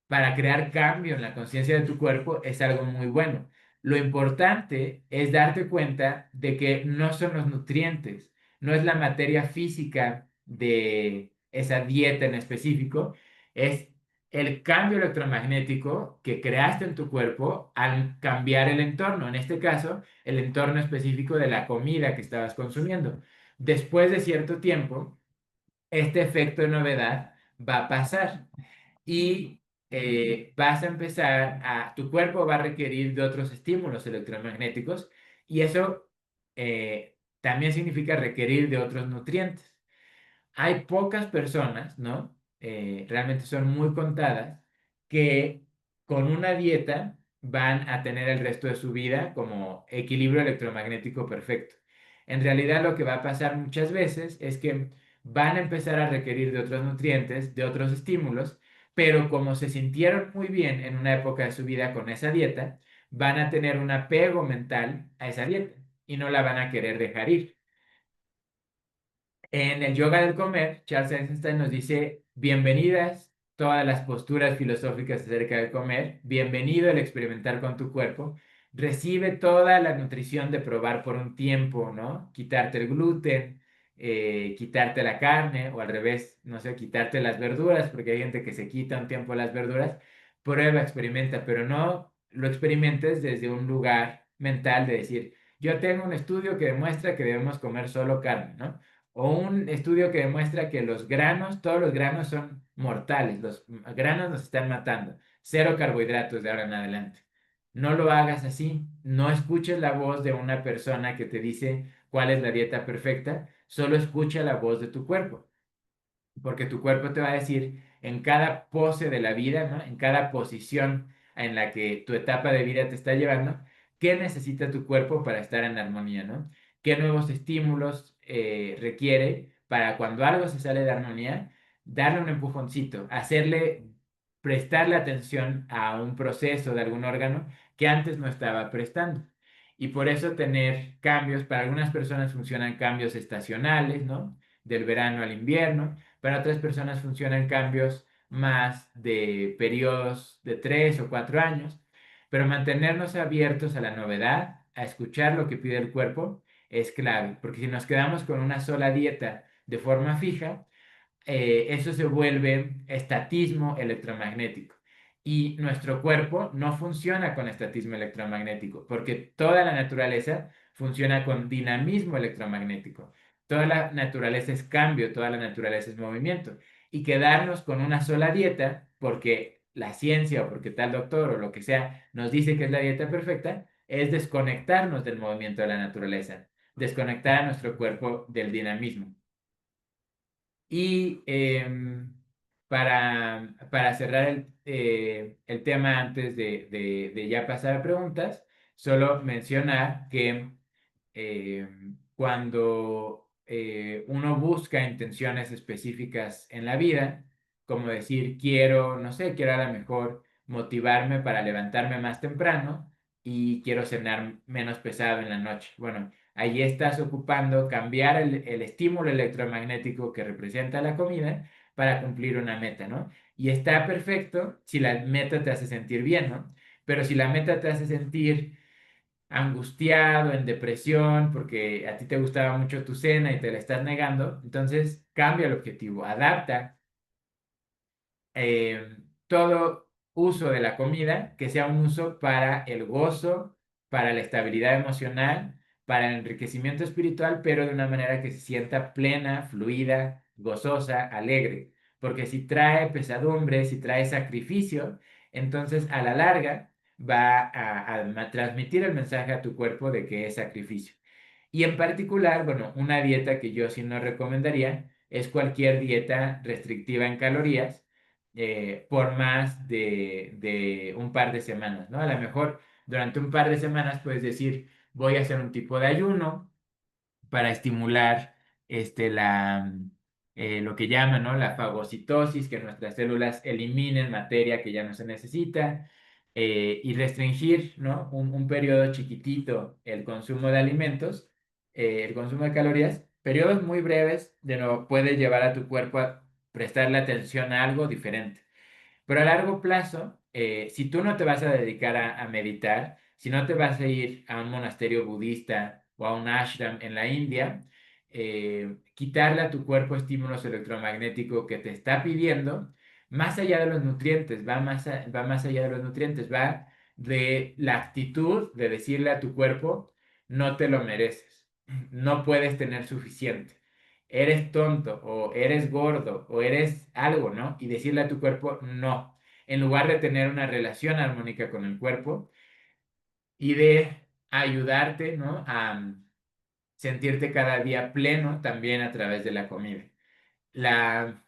para crear cambio en la conciencia de tu cuerpo es algo muy bueno. Lo importante es darte cuenta de que no son los nutrientes, no es la materia física de esa dieta en específico, es el cambio electromagnético que creaste en tu cuerpo al cambiar el entorno, en este caso, el entorno específico de la comida que estabas consumiendo. Después de cierto tiempo, este efecto de novedad va a pasar y vas a empezar tu cuerpo va a requerir de otros estímulos electromagnéticos y eso también significa requerir de otros nutrientes. Hay pocas personas, ¿no? Realmente son muy contadas, que con una dieta van a tener el resto de su vida como equilibrio electromagnético perfecto. En realidad lo que va a pasar muchas veces es que van a empezar a requerir de otros nutrientes, de otros estímulos, pero como se sintieron muy bien en una época de su vida con esa dieta, van a tener un apego mental a esa dieta y no la van a querer dejar ir. En el yoga del comer, Charles Eisenstein nos dice, bienvenidas todas las posturas filosóficas acerca del comer, bienvenido el experimentar con tu cuerpo, recibe toda la nutrición de probar por un tiempo, ¿no? Quitarte el gluten, quitarte la carne o al revés, no sé, quitarte las verduras, porque hay gente que se quita un tiempo las verduras, prueba, experimenta, pero no lo experimentes desde un lugar mental de decir, yo tengo un estudio que demuestra que debemos comer solo carne, ¿no? O un estudio que demuestra que los granos, todos los granos son mortales, los granos nos están matando. Cero carbohidratos de ahora en adelante. No lo hagas así. No escuches la voz de una persona que te dice cuál es la dieta perfecta. Solo escucha la voz de tu cuerpo porque tu cuerpo te va a decir en cada pose de la vida, ¿no? En cada posición en la que tu etapa de vida te está llevando, qué necesita tu cuerpo para estar en armonía, ¿no? ¿Qué nuevos estímulos requiere para cuando algo se sale de armonía, darle un empujoncito, prestarle atención a un proceso de algún órgano que antes no estaba prestando? Y por eso tener cambios, para algunas personas funcionan cambios estacionales, ¿no? Del verano al invierno, para otras personas funcionan cambios más de periodos de 3 o 4 años, pero mantenernos abiertos a la novedad, a escuchar lo que pide el cuerpo, es clave, porque si nos quedamos con una sola dieta de forma fija, eso se vuelve estatismo electromagnético. Y nuestro cuerpo no funciona con estatismo electromagnético, porque toda la naturaleza funciona con dinamismo electromagnético. Toda la naturaleza es cambio, toda la naturaleza es movimiento. Y quedarnos con una sola dieta, porque la ciencia o porque tal doctor o lo que sea nos dice que es la dieta perfecta, es desconectarnos del movimiento de la naturaleza, desconectar a nuestro cuerpo del dinamismo. Y para cerrar el tema antes de ya pasar a preguntas, solo mencionar que cuando uno busca intenciones específicas en la vida, como decir, quiero, no sé, quiero a lo mejor motivarme para levantarme más temprano y quiero cenar menos pesado en la noche. Bueno, ahí estás ocupando cambiar el estímulo electromagnético que representa la comida para cumplir una meta, ¿no? Y está perfecto si la meta te hace sentir bien, ¿no? Pero si la meta te hace sentir angustiado, en depresión, porque a ti te gustaba mucho tu cena y te la estás negando, entonces cambia el objetivo, adapta eh, todo uso de la comida que sea un uso para el gozo, para la estabilidad emocional, para el enriquecimiento espiritual, pero de una manera que se sienta plena, fluida, gozosa, alegre. Porque si trae pesadumbre, si trae sacrificio, entonces a la larga va a transmitir el mensaje a tu cuerpo de que es sacrificio. Y en particular, bueno, una dieta que yo sí no recomendaría es cualquier dieta restrictiva en calorías por más de un par de semanas, ¿no? A lo mejor durante un par de semanas puedes decir, voy a hacer un tipo de ayuno para estimular lo que llaman, ¿no? La fagocitosis, que nuestras células eliminen materia que ya no se necesita, y restringir, ¿no? Un periodo chiquitito el consumo de alimentos, el consumo de calorías, periodos muy breves, de nuevo, puede llevar a tu cuerpo a prestarle atención a algo diferente. Pero a largo plazo, si tú no te vas a dedicar a meditar, si no te vas a ir a un monasterio budista o a un ashram en la India, quitarle a tu cuerpo estímulos electromagnéticos que te está pidiendo, más allá de los nutrientes, va más allá de los nutrientes, va de la actitud de decirle a tu cuerpo, no te lo mereces, no puedes tener suficiente, eres tonto o eres gordo o eres algo, ¿no? Y decirle a tu cuerpo no, en lugar de tener una relación armónica con el cuerpo y de ayudarte, ¿no? A sentirte cada día pleno también a través de la comida. La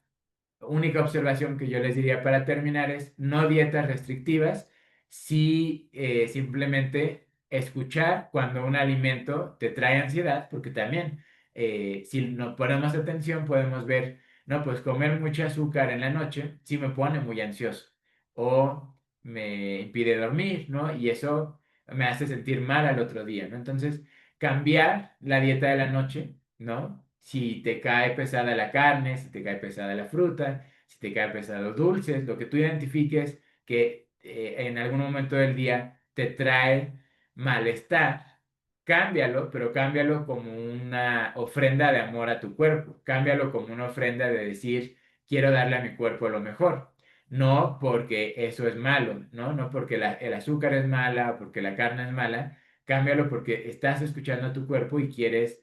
única observación que yo les diría para terminar es no dietas restrictivas, sí simplemente escuchar cuando un alimento te trae ansiedad, porque también si no ponemos atención podemos ver, no, pues comer mucho azúcar en la noche sí me pone muy ansioso o me impide dormir, ¿no? Y eso me hace sentir mal al otro día, ¿no? Entonces, cambiar la dieta de la noche, ¿no? Si te cae pesada la carne, si te cae pesada la fruta, si te cae pesado dulces, lo que tú identifiques que en algún momento del día te trae malestar, cámbialo, pero cámbialo como una ofrenda de amor a tu cuerpo, cámbialo como una ofrenda de decir, quiero darle a mi cuerpo lo mejor. No porque eso es malo, ¿no? No porque el azúcar es mala o porque la carne es mala, cámbialo porque estás escuchando a tu cuerpo y quieres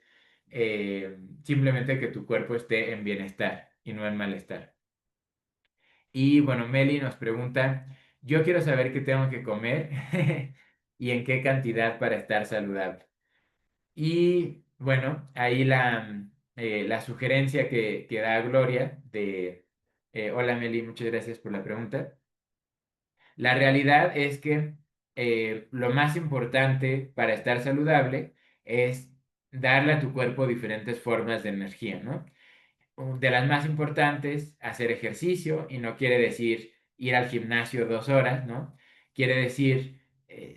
simplemente que tu cuerpo esté en bienestar y no en malestar. Y bueno, Meli nos pregunta, yo quiero saber qué tengo que comer y en qué cantidad para estar saludable. Y bueno, ahí la sugerencia que da Gloria de, hola Meli, muchas gracias por la pregunta. La realidad es que lo más importante para estar saludable es darle a tu cuerpo diferentes formas de energía, ¿no? De las más importantes, hacer ejercicio, y no quiere decir ir al gimnasio 2 horas, ¿no? Quiere decir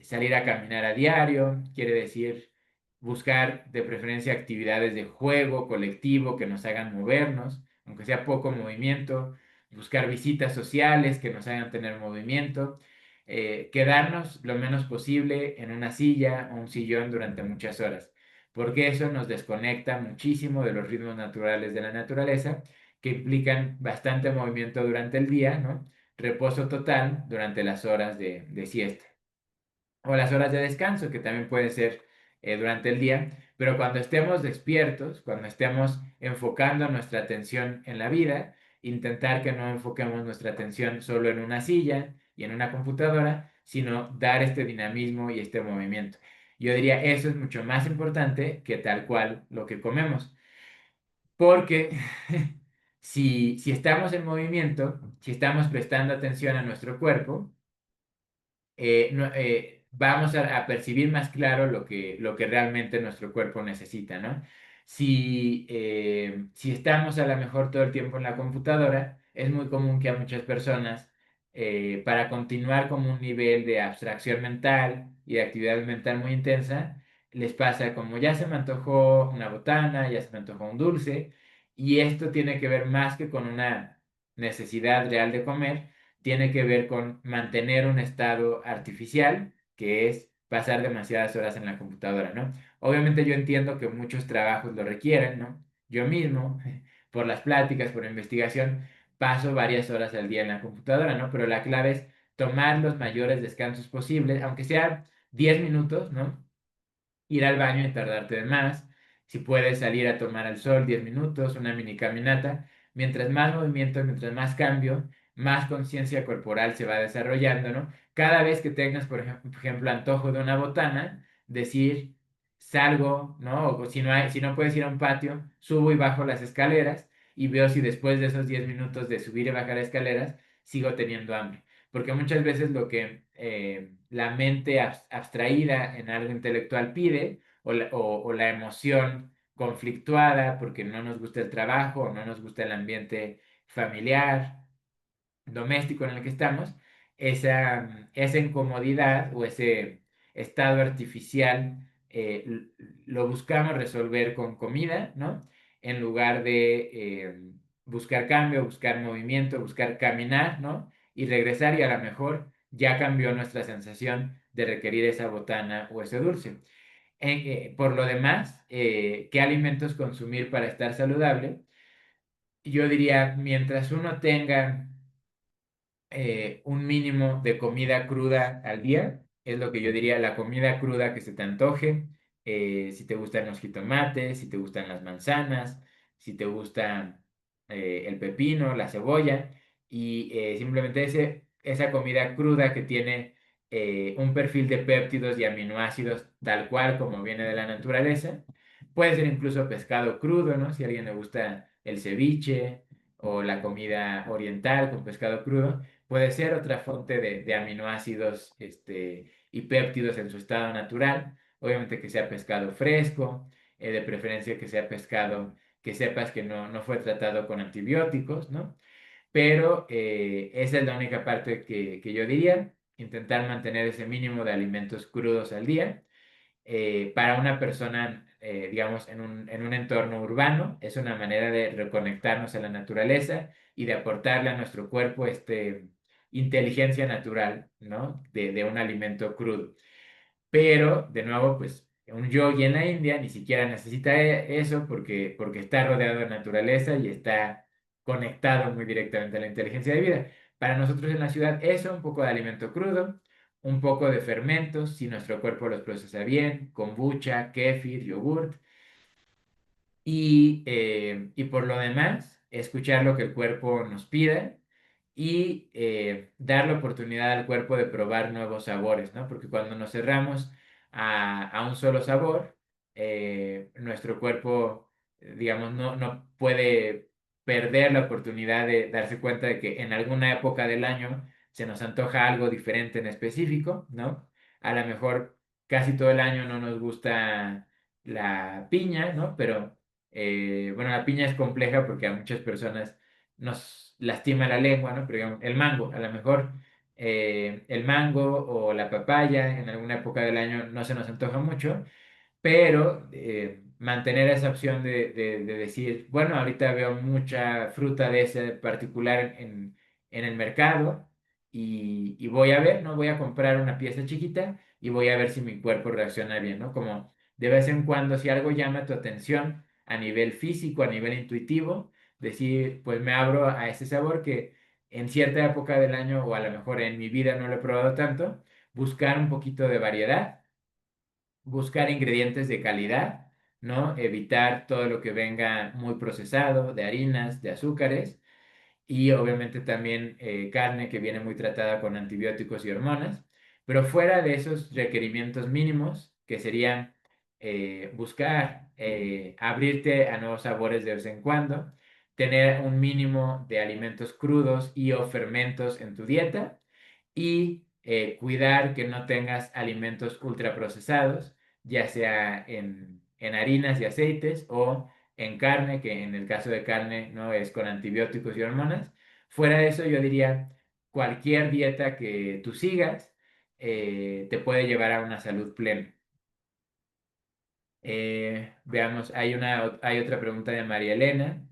salir a caminar a diario, quiere decir buscar de preferencia actividades de juego colectivo que nos hagan movernos, aunque sea poco movimiento, buscar visitas sociales que nos hagan tener movimiento, quedarnos lo menos posible en una silla o un sillón durante muchas horas porque eso nos desconecta muchísimo de los ritmos naturales de la naturaleza, que implican bastante movimiento durante el día, ¿no? Reposo total durante las horas de siesta o las horas de descanso, que también puede ser durante el día, pero cuando estemos despiertos, cuando estemos enfocando nuestra atención en la vida, intentar que no enfoquemos nuestra atención solo en una silla y en una computadora, sino dar este dinamismo y este movimiento. Yo diría, eso es mucho más importante que tal cual lo que comemos, porque si estamos en movimiento, si estamos prestando atención a nuestro cuerpo, vamos a percibir más claro lo que realmente nuestro cuerpo necesita, ¿no? Si estamos a lo mejor todo el tiempo en la computadora, es muy común que a muchas personas, para continuar como un nivel de abstracción mental y de actividad mental muy intensa, les pasa como ya se me antojó una botana, ya se me antojó un dulce, y esto tiene que ver más que con una necesidad real de comer, tiene que ver con mantener un estado artificial, que es pasar demasiadas horas en la computadora, ¿no? Obviamente yo entiendo que muchos trabajos lo requieren, ¿no? Yo mismo, por las pláticas, por la investigación, paso varias horas al día en la computadora, ¿no? Pero la clave es tomar los mayores descansos posibles, aunque sea 10 minutos, ¿no? Ir al baño y tardarte de más. Si puedes salir a tomar el sol 10 minutos, una mini caminata. Mientras más movimiento, mientras más cambio, más conciencia corporal se va desarrollando, ¿no? Cada vez que tengas, por ejemplo, antojo de una botana, decir, salgo, ¿no? O si no hay, si no puedes ir a un patio, subo y bajo las escaleras y veo si después de esos 10 minutos de subir y bajar escaleras, sigo teniendo hambre. Porque muchas veces lo que la mente abstraída en algo intelectual pide, o la emoción conflictuada porque no nos gusta el trabajo o no nos gusta el ambiente familiar, doméstico en el que estamos, esa incomodidad o ese estado artificial lo buscamos resolver con comida, ¿no? En lugar de buscar cambio, buscar movimiento, buscar caminar, ¿no? Y regresar y a lo mejor ya cambió nuestra sensación de requerir esa botana o ese dulce. Por lo demás, ¿qué alimentos consumir para estar saludable? Yo diría, mientras uno tenga un mínimo de comida cruda al día, es lo que yo diría, la comida cruda que se te antoje, si te gustan los jitomates, si te gustan las manzanas, si te gusta el pepino, la cebolla, y simplemente esa comida cruda que tiene un perfil de péptidos y aminoácidos tal cual como viene de la naturaleza. Puede ser incluso pescado crudo, ¿no? Si a alguien le gusta el ceviche o la comida oriental con pescado crudo, puede ser otra fuente de aminoácidos y péptidos en su estado natural. Obviamente que sea pescado fresco, de preferencia que sea pescado que sepas que no fue tratado con antibióticos, ¿no? Pero esa es la única parte que yo diría, intentar mantener ese mínimo de alimentos crudos al día. Para una persona, digamos, en un entorno urbano, es una manera de reconectarnos a la naturaleza y de aportarle a nuestro cuerpo inteligencia natural, ¿no? De un alimento crudo. Pero, de nuevo, pues un yogi en la India ni siquiera necesita eso porque está rodeado de naturaleza y está conectado muy directamente a la inteligencia de vida. Para nosotros en la ciudad, eso, un poco de alimento crudo, un poco de fermentos, si nuestro cuerpo los procesa bien, kombucha, kéfir, yogurt, y por lo demás, escuchar lo que el cuerpo nos pida y dar la oportunidad al cuerpo de probar nuevos sabores, ¿no? Porque cuando nos cerramos a un solo sabor, nuestro cuerpo, digamos, no puede perder la oportunidad de darse cuenta de que en alguna época del año se nos antoja algo diferente en específico, ¿no? A lo mejor casi todo el año no nos gusta la piña, ¿no? Pero bueno, la piña es compleja porque a muchas personas nos lastima la lengua, ¿no? Pero digamos, el mango, a lo mejor el mango o la papaya en alguna época del año no se nos antoja mucho, pero mantener esa opción de decir, bueno, ahorita veo mucha fruta de ese particular en el mercado y voy a ver, ¿no? Voy a comprar una pieza chiquita y voy a ver si mi cuerpo reacciona bien, ¿no? Como de vez en cuando, si algo llama tu atención a nivel físico, a nivel intuitivo, decir, pues me abro a ese sabor que en cierta época del año o a lo mejor en mi vida no lo he probado tanto, buscar un poquito de variedad, buscar ingredientes de calidad, ¿no? Evitar todo lo que venga muy procesado, de harinas, de azúcares, y obviamente también carne que viene muy tratada con antibióticos y hormonas, pero fuera de esos requerimientos mínimos, que serían buscar abrirte a nuevos sabores de vez en cuando, tener un mínimo de alimentos crudos y o fermentos en tu dieta, y cuidar que no tengas alimentos ultraprocesados, ya sea en harinas y aceites o en carne, que en el caso de carne no es con antibióticos y hormonas. Fuera de eso, yo diría, cualquier dieta que tú sigas te puede llevar a una salud plena. Veamos, hay otra pregunta de María Elena.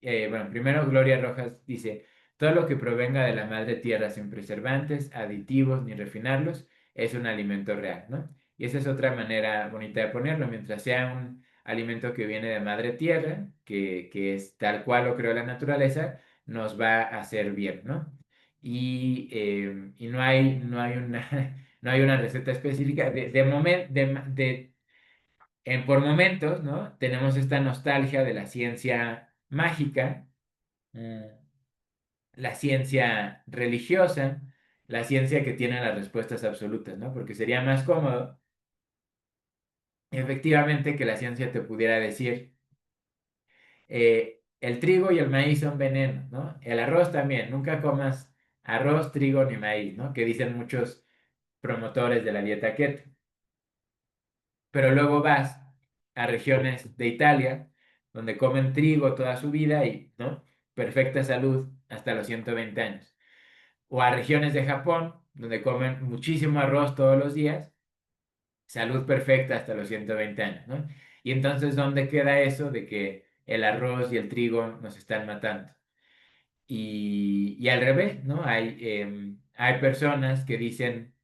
Bueno, primero Gloria Rojas dice, Todo lo que provenga de la madre tierra sin preservantes, aditivos ni refinarlos es un alimento real, ¿no? Y esa es otra manera bonita de ponerlo, mientras sea un alimento que viene de madre tierra, que es tal cual lo creó la naturaleza, nos va a hacer bien, ¿no? Y no hay una, no hay una receta específica. Por momentos, ¿no? Tenemos esta nostalgia de la ciencia mágica, mm, la ciencia religiosa, la ciencia que tiene las respuestas absolutas, ¿no? Porque sería más cómodo, efectivamente, que la ciencia te pudiera decir, el trigo y el maíz son venenos, ¿no? El arroz también, nunca comas arroz, trigo ni maíz, ¿no? Que dicen muchos promotores de la dieta keto. Pero luego vas a regiones de Italia, donde comen trigo toda su vida y, ¿no? Perfecta salud hasta los 120 años. O a regiones de Japón, donde comen muchísimo arroz todos los días, salud perfecta hasta los 120 años, ¿no? Y entonces, ¿dónde queda eso de que el arroz y el trigo nos están matando? Y al revés, ¿no? Hay personas que dicen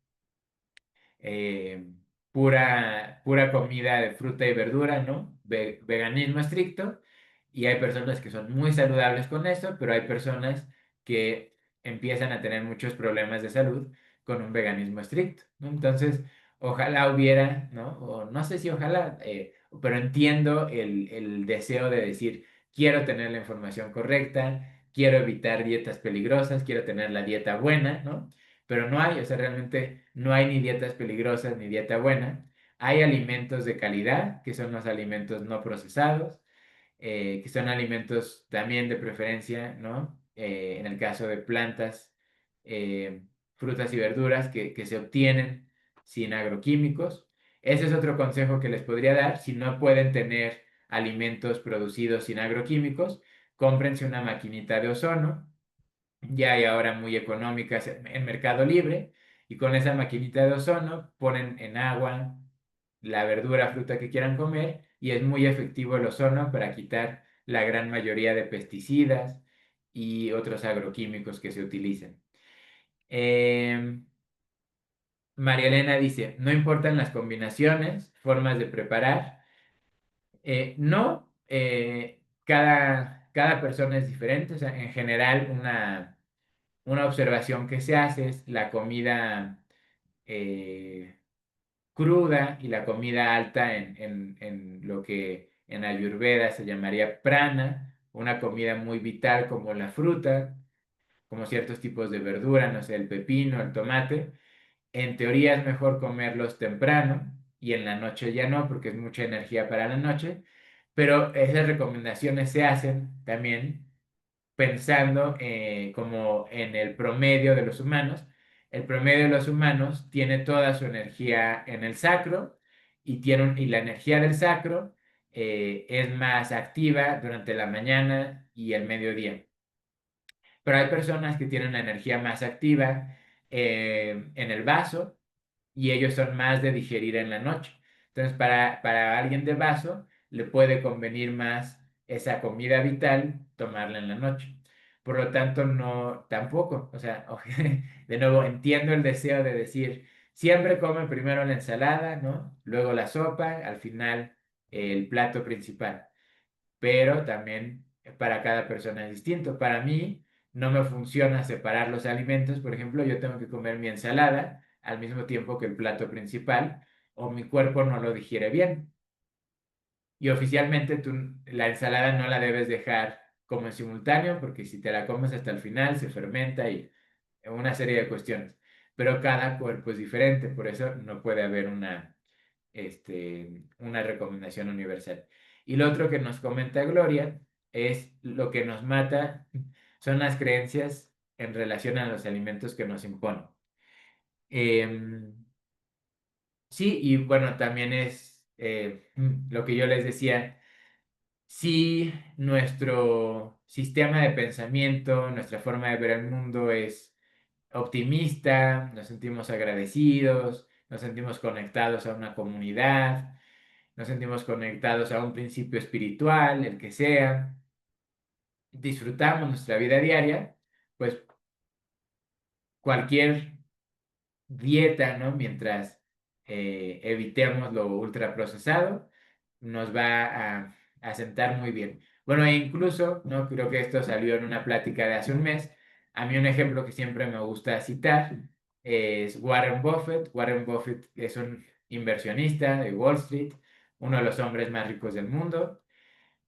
eh, pura comida de fruta y verdura, ¿no? Veganismo estricto. Y hay personas que son muy saludables con eso, pero hay personas que empiezan a tener muchos problemas de salud con un veganismo estricto, ¿no? Entonces, ojalá hubiera, ¿no? O no sé si ojalá, pero entiendo el deseo de decir, quiero tener la información correcta, quiero evitar dietas peligrosas, quiero tener la dieta buena, ¿no? Pero no hay, o sea, realmente no hay ni dietas peligrosas ni dieta buena. Hay alimentos de calidad, que son los alimentos no procesados, que son alimentos también de preferencia, ¿no? En el caso de plantas, eh, frutas y verduras que se obtienen sin agroquímicos. Ese es otro consejo que les podría dar. Si no pueden tener alimentos producidos sin agroquímicos, cómprense una maquinita de ozono, ya hay ahora muy económicas en Mercado Libre, y con esa maquinita de ozono ponen en agua la verdura, fruta que quieran comer, y es muy efectivo el ozono para quitar la gran mayoría de pesticidas y otros agroquímicos que se utilizan. Em, María Elena dice, no importan las combinaciones, formas de preparar. No, cada persona es diferente, o sea, en general una observación que se hace es la comida eh, cruda y la comida alta en lo que en Ayurveda se llamaría prana, una comida muy vital como la fruta, como ciertos tipos de verdura, no sé, el pepino, el tomate. En teoría es mejor comerlos temprano y en la noche ya no, porque es mucha energía para la noche, pero esas recomendaciones se hacen también pensando como en el promedio de los humanos. El promedio de los humanos tiene toda su energía en el sacro y la energía del sacro es más activa durante la mañana y el mediodía. Pero hay personas que tienen la energía más activa en el vaso y ellos son más de digerir en la noche. Entonces, para alguien de vaso, le puede convenir más esa comida vital tomarla en la noche. Por lo tanto, no, tampoco, o sea, de nuevo, entiendo el deseo de decir, siempre come primero la ensalada, ¿no? Luego la sopa, al final el plato principal, pero también para cada persona es distinto. Para mí no me funciona separar los alimentos, por ejemplo, yo tengo que comer mi ensalada al mismo tiempo que el plato principal o mi cuerpo no lo digiere bien. Y oficialmente la ensalada no la debes dejar como en simultáneo porque si te la comes hasta el final se fermenta y una serie de cuestiones. Pero cada cuerpo es diferente, por eso no puede haber una recomendación universal. Y lo otro que nos comenta Gloria es lo que nos mata son las creencias en relación a los alimentos que nos imponen. Em, sí, y bueno, también es lo que yo les decía, si nuestro sistema de pensamiento, nuestra forma de ver el mundo es optimista, nos sentimos agradecidos, nos sentimos conectados a una comunidad, nos sentimos conectados a un principio espiritual, el que sea, disfrutamos nuestra vida diaria, pues cualquier dieta, ¿no? Mientras evitemos lo ultraprocesado, nos va a sentar muy bien. Bueno, e incluso, ¿no? Creo que esto salió en una plática de hace un mes. A mí un ejemplo que siempre me gusta citar es Warren Buffett. Warren Buffett es un inversionista de Wall Street, uno de los hombres más ricos del mundo.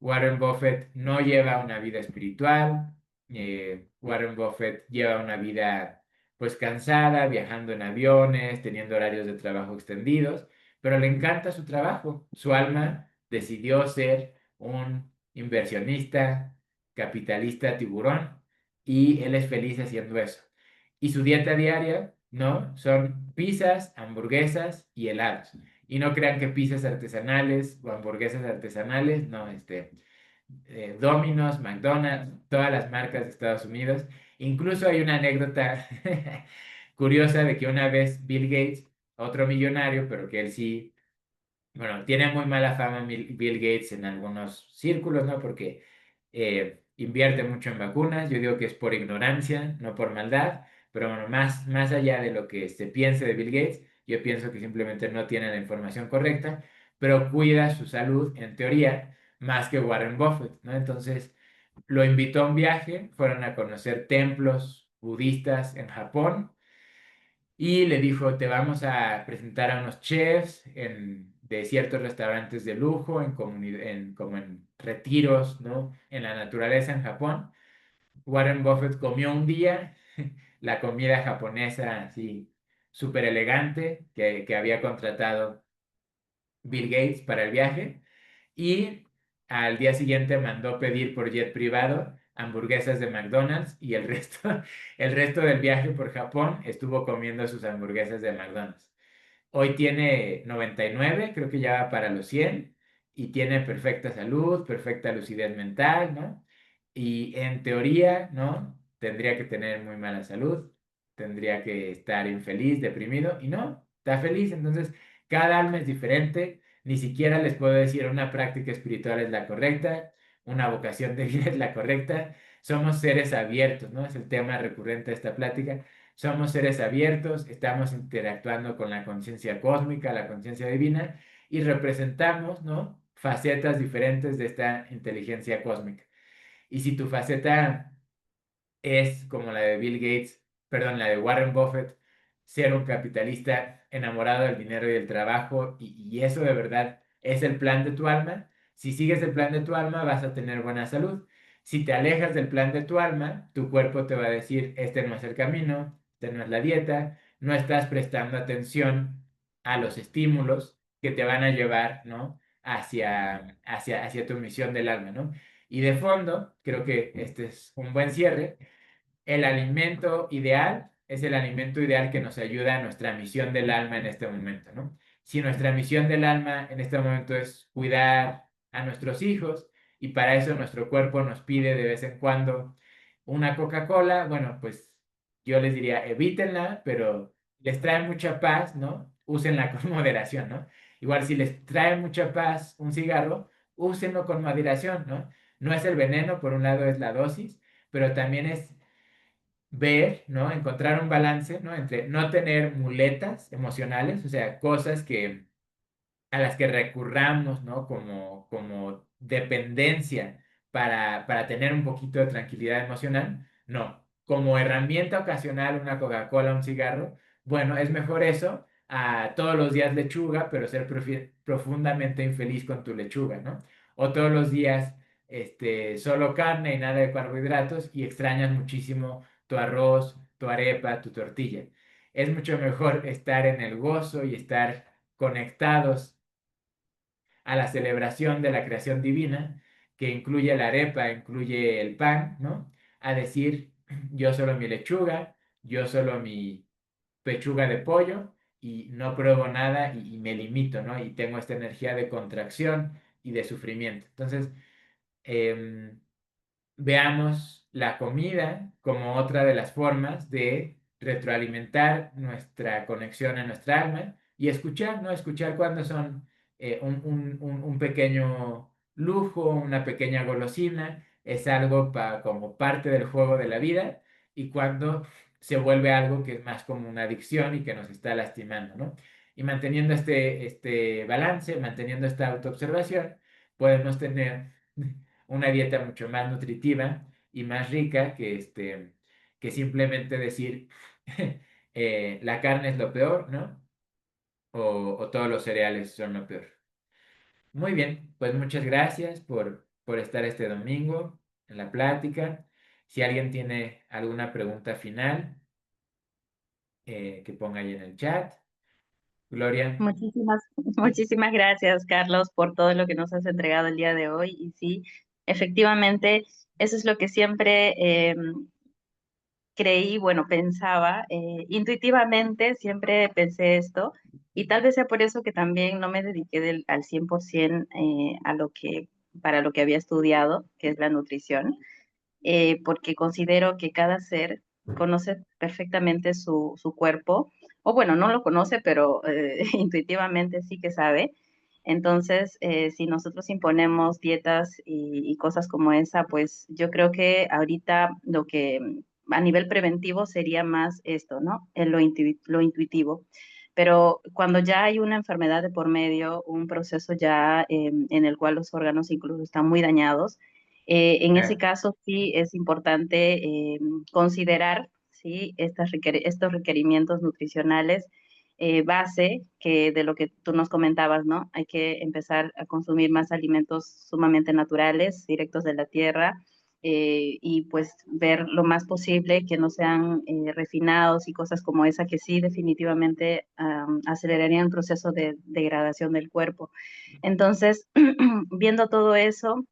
Warren Buffett no lleva una vida espiritual. Warren Buffett lleva una vida pues cansada, viajando en aviones, teniendo horarios de trabajo extendidos, pero le encanta su trabajo. Su alma decidió ser un inversionista, capitalista tiburón, y él es feliz haciendo eso. Y su dieta diaria, ¿no? Son pizzas, hamburguesas y helados. Y no crean que pizzas artesanales o hamburguesas artesanales, no, Domino's, McDonald's, todas las marcas de Estados Unidos. Incluso hay una anécdota curiosa de que una vez Bill Gates, otro millonario, pero que él sí, bueno, tiene muy mala fama Bill Gates en algunos círculos, ¿no? Porque invierte mucho en vacunas. Yo digo que es por ignorancia, no por maldad, pero bueno, más allá de lo que se piense de Bill Gates, yo pienso que simplemente no tiene la información correcta, pero cuida su salud, en teoría, más que Warren Buffett, ¿no? Entonces, lo invitó a un viaje, fueron a conocer templos budistas en Japón y le dijo, te vamos a presentar a unos chefs de ciertos restaurantes de lujo, como en retiros, ¿no? En la naturaleza en Japón. Warren Buffett comió un día la comida japonesa así súper elegante que había contratado Bill Gates para el viaje y al día siguiente mandó pedir por jet privado hamburguesas de McDonald's y el resto del viaje por Japón estuvo comiendo sus hamburguesas de McDonald's. Hoy tiene 99, creo que ya va para los 100 y tiene perfecta salud, perfecta lucidez mental, ¿no? Y en teoría, ¿no? Tendría que tener muy mala salud, tendría que estar infeliz, deprimido, y no, está feliz. Entonces, cada alma es diferente, ni siquiera les puedo decir una práctica espiritual es la correcta, una vocación de vida es la correcta. Somos seres abiertos, ¿no? Es el tema recurrente de esta plática. Somos seres abiertos, estamos interactuando con la conciencia cósmica, la conciencia divina, y representamos, ¿no? Facetas diferentes de esta inteligencia cósmica. Y si tu faceta es como la de Bill Gates, perdón, la de Warren Buffett, ser un capitalista enamorado del dinero y del trabajo, y eso de verdad es el plan de tu alma. Si sigues el plan de tu alma, vas a tener buena salud. Si te alejas del plan de tu alma, tu cuerpo te va a decir, este no es el camino, esta no es la dieta, no estás prestando atención a los estímulos que te van a llevar, ¿no? Hacia tu misión del alma, ¿no? Y de fondo, creo que este es un buen cierre. El alimento ideal es el alimento ideal que nos ayuda a nuestra misión del alma en este momento, ¿no? Si nuestra misión del alma en este momento es cuidar a nuestros hijos y para eso nuestro cuerpo nos pide de vez en cuando una Coca-Cola, bueno, pues yo les diría evítenla, pero les trae mucha paz, ¿no? Úsenla con moderación, ¿no? Igual si les trae mucha paz un cigarro, úsenlo con moderación, ¿no? No es el veneno, por un lado es la dosis, pero también es ver, ¿no? Encontrar un balance, ¿no? Entre no tener muletas emocionales, o sea, cosas a las que recurramos, ¿no? Como dependencia para tener un poquito de tranquilidad emocional, no. Como herramienta ocasional, una Coca-Cola, un cigarro, bueno, es mejor eso a todos los días lechuga, pero ser profundamente infeliz con tu lechuga, ¿no? O todos los días, solo carne y nada de carbohidratos y extrañas muchísimo tu arroz, tu arepa, tu tortilla. Es mucho mejor estar en el gozo y estar conectados a la celebración de la creación divina, que incluye la arepa, incluye el pan, ¿no? A decir, yo solo mi lechuga, yo solo mi pechuga de pollo y no pruebo nada y me limito, ¿no? Y tengo esta energía de contracción y de sufrimiento. Entonces, em, veamos la comida como otra de las formas de retroalimentar nuestra conexión a nuestra alma y escuchar, ¿no? Escuchar cuando son un pequeño lujo, una pequeña golosina, es algo como parte del juego de la vida y cuándo se vuelve algo que es más como una adicción y que nos está lastimando, ¿no? Y manteniendo este balance, manteniendo esta autoobservación, podemos tener una dieta mucho más nutritiva y más rica que simplemente decir la carne es lo peor, ¿no? O todos los cereales son lo peor. Muy bien, pues muchas gracias por estar este domingo en la plática. Si alguien tiene alguna pregunta final, que ponga ahí en el chat. Gloria, Muchísimas, muchísimas gracias, Carlos, por todo lo que nos has entregado el día de hoy. Y sí, efectivamente, eso es lo que siempre creí, bueno, pensaba, intuitivamente siempre pensé esto, y tal vez sea por eso que también no me dediqué al 100% a lo que, para lo que había estudiado, que es la nutrición, porque considero que cada ser conoce perfectamente su cuerpo, o bueno, no lo conoce, pero intuitivamente sí que sabe. Entonces, si nosotros imponemos dietas y cosas como esa, pues yo creo que ahorita lo que a nivel preventivo sería más esto, ¿no? Lo intuitivo. Pero cuando ya hay una enfermedad de por medio, un proceso ya en el cual los órganos incluso están muy dañados, en ese claro, caso sí es importante considerar, ¿sí? Estos requerimientos nutricionales base que de lo que tú nos comentabas, ¿no? Hay que empezar a consumir más alimentos sumamente naturales, directos de la tierra, y pues ver lo más posible que no sean refinados y cosas como esa que sí definitivamente acelerarían el proceso de degradación del cuerpo. Entonces, viendo todo eso,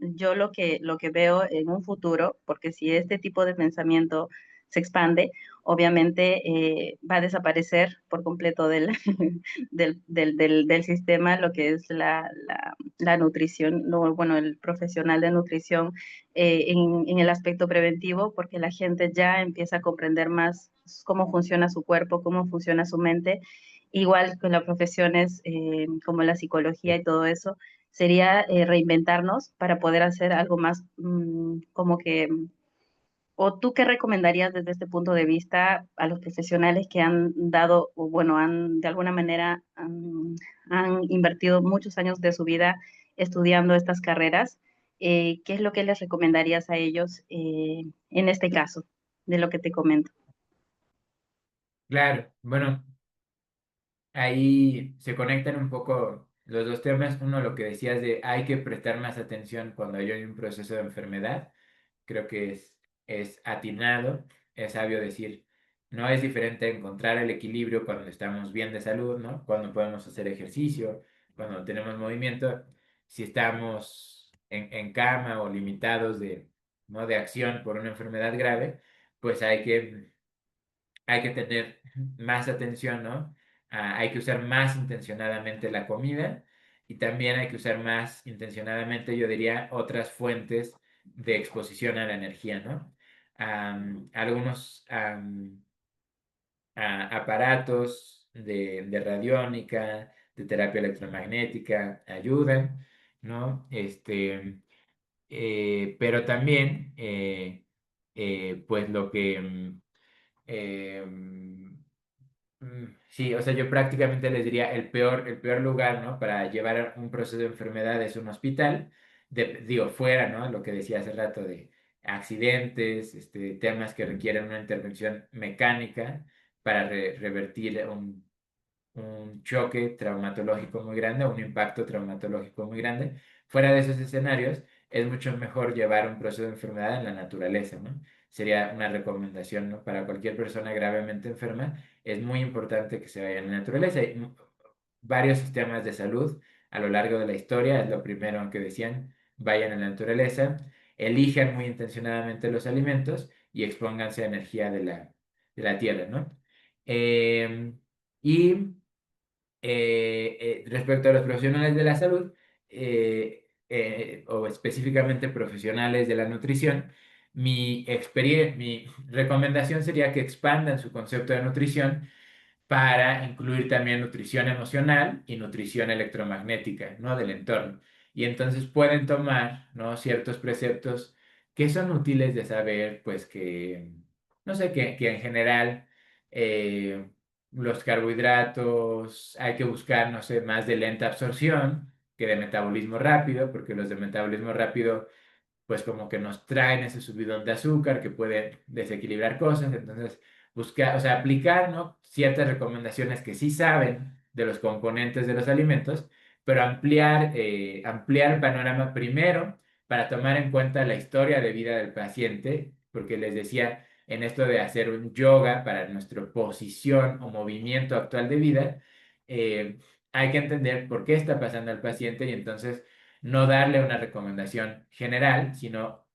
yo lo que veo en un futuro, porque si este tipo de pensamiento se expande, obviamente va a desaparecer por completo del sistema lo que es la nutrición, bueno, el profesional de nutrición en el aspecto preventivo, porque la gente ya empieza a comprender más cómo funciona su cuerpo, cómo funciona su mente, igual con las profesiones como la psicología y todo eso sería reinventarnos para poder hacer algo más como que, o tú qué recomendarías desde este punto de vista a los profesionales que han dado, o bueno, han de alguna manera han invertido muchos años de su vida estudiando estas carreras? ¿Qué es lo que les recomendarías a ellos en este caso, de lo que te comento? claro. Bueno, ahí se conectan un poco los dos temas. Uno, lo que decías de hay que prestar más atención cuando hay un proceso de enfermedad. Creo que es atinado, es sabio decir, no es diferente encontrar el equilibrio cuando estamos bien de salud, ¿no? Cuando podemos hacer ejercicio, cuando tenemos movimiento, si estamos en cama o limitados ¿no? de acción por una enfermedad grave, pues hay que tener más atención, ¿no? Hay que usar más intencionadamente la comida y también hay que usar más intencionadamente, yo diría, otras fuentes de exposición a la energía, ¿no? Algunos aparatos de radiónica, de terapia electromagnética ayudan, ¿no? Pero también, pues lo que... sí, o sea, yo prácticamente les diría el peor lugar, ¿no? Para llevar un proceso de enfermedad es un hospital, digo, fuera, ¿no? Lo que decía hace rato de accidentes, temas que requieren una intervención mecánica para revertir un choque traumatológico muy grande, un impacto traumatológico muy grande. Fuera de esos escenarios, es mucho mejor llevar un proceso de enfermedad en la naturaleza, ¿no? Sería una recomendación, ¿no? Para cualquier persona gravemente enferma, es muy importante que se vaya a la naturaleza. Hay varios sistemas de salud a lo largo de la historia, es lo primero que decían, vayan a la naturaleza, elijan muy intencionadamente los alimentos y expónganse a energía de la tierra, ¿no? Y respecto a los profesionales de la salud, o específicamente profesionales de la nutrición, mi recomendación sería que expandan su concepto de nutrición para incluir también nutrición emocional y nutrición electromagnética, ¿no? Del entorno. Y entonces pueden tomar, ¿no? ciertos preceptos que son útiles de saber, pues que, no sé, que en general los carbohidratos hay que buscar, no sé, más de lenta absorción que de metabolismo rápido, porque los de metabolismo rápido pues como que nos traen ese subidón de azúcar que puede desequilibrar cosas. Entonces, buscar, o sea, aplicar, ¿no? Ciertas recomendaciones que sí saben de los componentes de los alimentos, pero ampliar el panorama primero para tomar en cuenta la historia de vida del paciente, porque les decía, en esto de hacer un yoga para nuestra posición o movimiento actual de vida, hay que entender por qué está pasando al paciente y entonces no darle una recomendación general, sino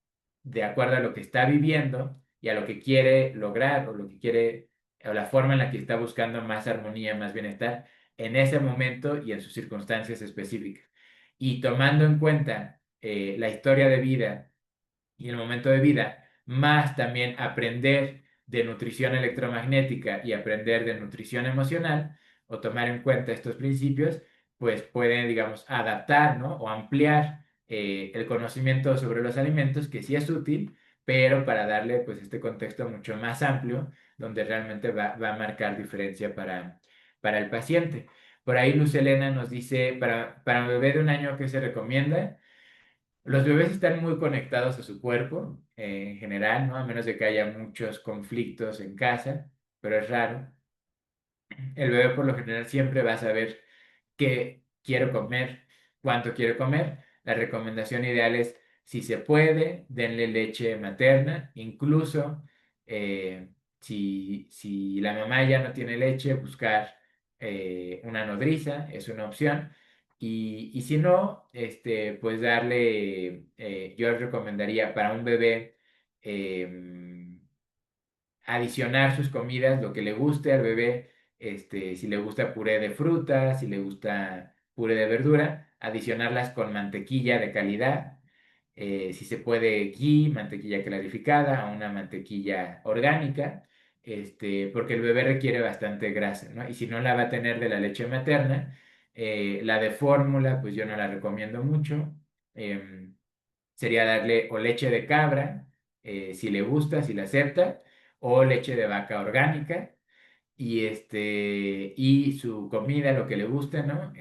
de acuerdo a lo que está viviendo y a lo que quiere lograr o lo que quiere, o la forma en la que está buscando más armonía, más bienestar en ese momento y en sus circunstancias específicas. Y tomando en cuenta la historia de vida y el momento de vida, más también aprender de nutrición electromagnética y aprender de nutrición emocional, o tomar en cuenta estos principios, pues pueden, digamos, adaptar, ¿no? O ampliar el conocimiento sobre los alimentos, que sí es útil, pero para darle, pues, este contexto mucho más amplio, donde realmente va a marcar diferencia para el paciente. Por ahí Luz Helena nos dice, para un bebé de un año, ¿qué se recomienda? Los bebés están muy conectados a su cuerpo, en general, ¿no? A menos de que haya muchos conflictos en casa, pero es raro. El bebé por lo general siempre va a saber qué quiero comer, cuánto quiero comer. La recomendación ideal es, si se puede, denle leche materna, incluso si la mamá ya no tiene leche, buscar una nodriza, es una opción. Y si no, pues darle, yo recomendaría para un bebé, adicionar sus comidas, lo que le guste al bebé, si le gusta puré de fruta, si le gusta puré de verdura, adicionarlas con mantequilla de calidad, si se puede ghee, mantequilla clarificada o una mantequilla orgánica, porque el bebé requiere bastante grasa, ¿no? Y si no la va a tener de la leche materna, la de fórmula, pues yo no la recomiendo mucho. em, Sería darle o leche de cabra, si le gusta, si la acepta, o leche de vaca orgánica, y su comida, lo que le guste, ¿no?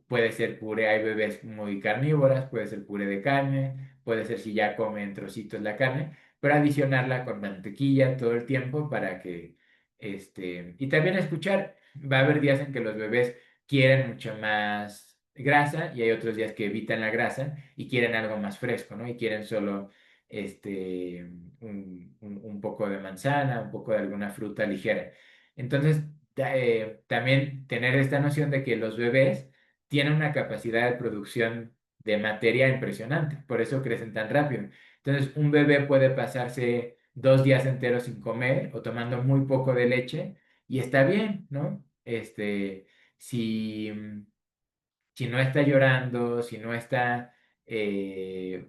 Puede ser puré, hay bebés muy carnívoras, puede ser puré de carne, puede ser si ya come en trocitos la carne, pero adicionarla con mantequilla todo el tiempo para que, y también escuchar, va a haber días en que los bebés quieren mucho más grasa y hay otros días que evitan la grasa y quieren algo más fresco, ¿no? Y quieren solo este, un poco de manzana, un poco de alguna fruta ligera. Entonces, también tener esta noción de que los bebés tienen una capacidad de producción de materia impresionante, por eso crecen tan rápido. Entonces, un bebé puede pasarse 2 días enteros sin comer o tomando muy poco de leche y está bien, ¿no? Si, si no está llorando, si no está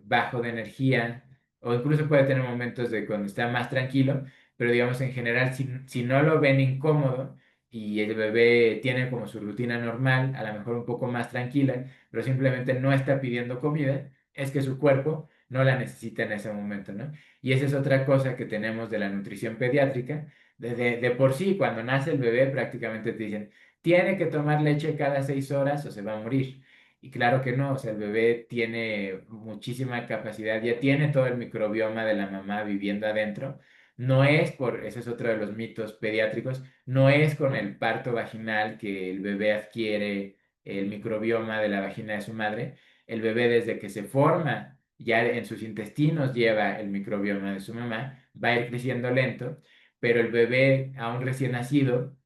bajo de energía, o incluso puede tener momentos de cuando está más tranquilo, pero digamos en general, si no lo ven incómodo y el bebé tiene como su rutina normal, a lo mejor un poco más tranquila, pero simplemente no está pidiendo comida, es que su cuerpo no la necesita en ese momento, ¿no? Y esa es otra cosa que tenemos de la nutrición pediátrica. De por sí, cuando nace el bebé, prácticamente te dicen, tiene que tomar leche cada 6 horas o se va a morir. Y claro que no, o sea, el bebé tiene muchísima capacidad, ya tiene todo el microbioma de la mamá viviendo adentro. No es ese es otro de los mitos pediátricos, no es con el parto vaginal que el bebé adquiere el microbioma de la vagina de su madre. El bebé desde que se forma, ya en sus intestinos lleva el microbioma de su mamá, va a ir creciendo lento, pero el bebé aún recién nacido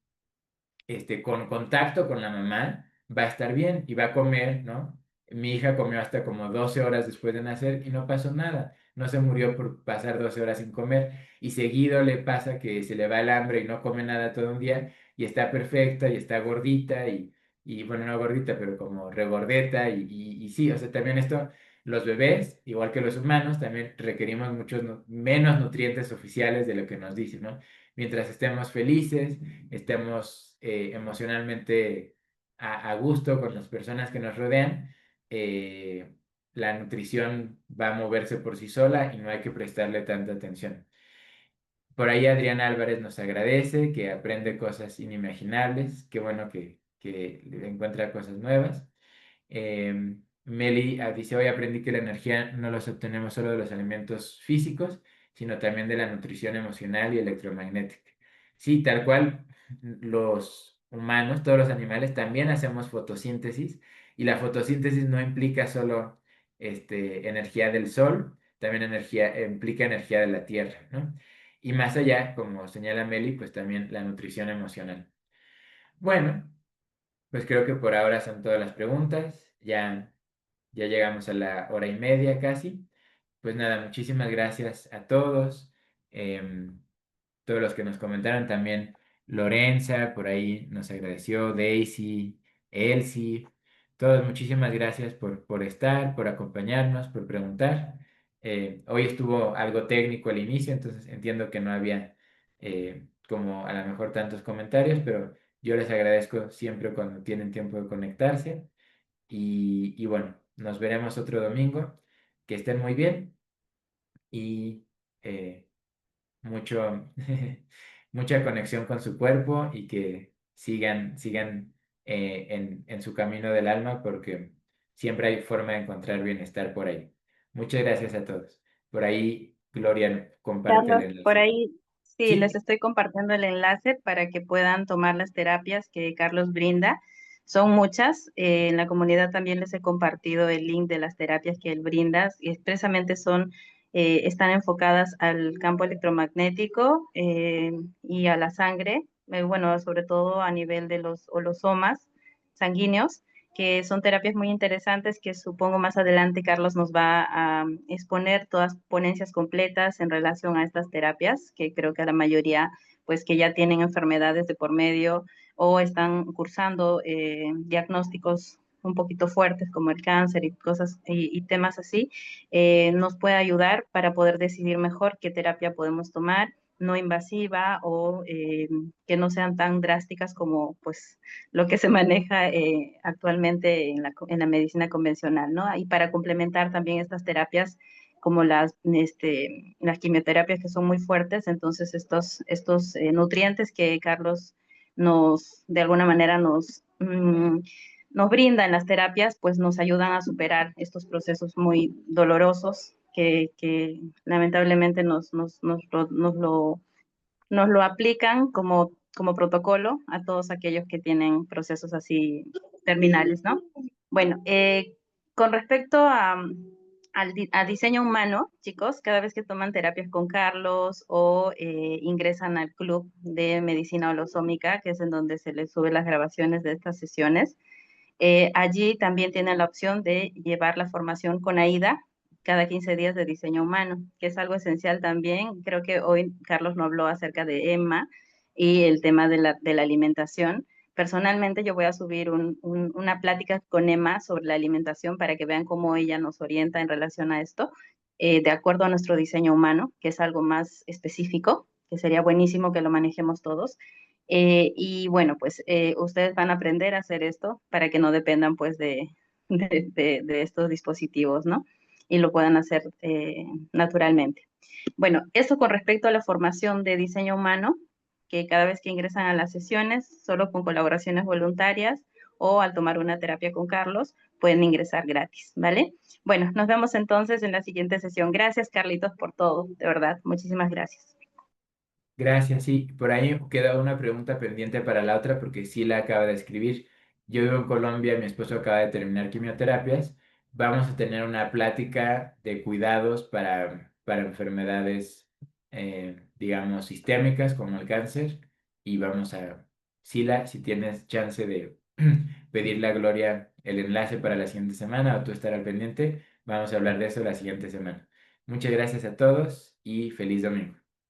con contacto con la mamá, va a estar bien y va a comer, ¿no? Mi hija comió hasta como 12 horas después de nacer y no pasó nada. No se murió por pasar 12 horas sin comer y seguido le pasa que se le va el hambre y no come nada todo un día y está perfecta y está gordita y bueno, no gordita, pero como regordeta y sí, o sea, también esto, los bebés, igual que los humanos, también requerimos muchos menos nutrientes oficiales de lo que nos dicen, ¿no? Mientras estemos felices, estemos emocionalmente a gusto con las personas que nos rodean, eh, la nutrición va a moverse por sí sola y no hay que prestarle tanta atención. Por ahí Adriana Álvarez nos agradece, que aprende cosas inimaginables, qué bueno que encuentra cosas nuevas. Meli dice, hoy aprendí que la energía no los obtenemos solo de los alimentos físicos, sino también de la nutrición emocional y electromagnética. Sí, tal cual, los humanos, todos los animales, también hacemos fotosíntesis y la fotosíntesis no implica solo energía del sol, también implica energía de la tierra, ¿no? Y más allá, como señala Meli, pues también la nutrición emocional. Bueno. Pues creo que por ahora son todas las preguntas. Ya llegamos a la hora y media casi. Pues nada, muchísimas gracias a todos. em, Todos los que nos comentaron también. Lorenza, por ahí nos agradeció. Daisy, Elsie. Todos, muchísimas gracias por estar, por acompañarnos, por preguntar. Hoy estuvo algo técnico al inicio, entonces entiendo que no había como a lo mejor tantos comentarios, pero yo les agradezco siempre cuando tienen tiempo de conectarse. Y bueno, nos veremos otro domingo. Que estén muy bien y mucho, mucha conexión con su cuerpo y que sigan en su camino del alma porque siempre hay forma de encontrar bienestar por ahí. Muchas gracias a todos. Por ahí, Gloria comparte el Carlos, por enlace. ahí sí, les Sí, estoy compartiendo el enlace para que puedan tomar las terapias que Carlos brinda. Son muchas. En la comunidad también les he compartido el link de las terapias que él brinda y expresamente están enfocadas al campo electromagnético y a la sangre, bueno, sobre todo a nivel de los holosomas sanguíneos, que son terapias muy interesantes que supongo más adelante Carlos nos va a exponer todas ponencias completas en relación a estas terapias, que creo que a la mayoría pues que ya tienen enfermedades de por medio o están cursando diagnósticos un poquito fuertes como el cáncer y cosas y temas así, nos puede ayudar para poder decidir mejor qué terapia podemos tomar no invasiva o que no sean tan drásticas como pues lo que se maneja actualmente en la medicina convencional, ¿no? Y para complementar también estas terapias como las quimioterapias que son muy fuertes, entonces estos nutrientes que Carlos de alguna manera nos brinda en las terapias, pues nos ayudan a superar estos procesos muy dolorosos que lamentablemente nos lo aplican como protocolo a todos aquellos que tienen procesos así terminales, ¿no? Bueno, con respecto a diseño humano, chicos, cada vez que toman terapias con Carlos o ingresan al club de medicina holosómica, que es en donde se les sube las grabaciones de estas sesiones, allí también tienen la opción de llevar la formación con AIDA cada 15 días de diseño humano, que es algo esencial también. Creo que hoy Carlos no habló acerca de Emma y el tema de la alimentación. Personalmente yo voy a subir una plática con Emma sobre la alimentación para que vean cómo ella nos orienta en relación a esto, de acuerdo a nuestro diseño humano, que es algo más específico, que sería buenísimo que lo manejemos todos. Y bueno, pues ustedes van a aprender a hacer esto para que no dependan pues de estos dispositivos, ¿no? Y lo puedan hacer naturalmente. Bueno, eso con respecto a la formación de diseño humano, que cada vez que ingresan a las sesiones, solo con colaboraciones voluntarias o al tomar una terapia con Carlos, pueden ingresar gratis, ¿vale? Bueno, nos vemos entonces en la siguiente sesión. Gracias, Carlitos, por todo, de verdad. Muchísimas gracias. gracias. Sí, por ahí queda una pregunta pendiente para la otra porque sí la acaba de escribir. Yo vivo en Colombia, mi esposo acaba de terminar quimioterapias. Vamos a tener una plática de cuidados para enfermedades, digamos, sistémicas como el cáncer. Y vamos a, Sila, si tienes chance de pedirle a Gloria el enlace para la siguiente semana o tú estar al pendiente, vamos a hablar de eso la siguiente semana. Muchas gracias a todos y feliz domingo.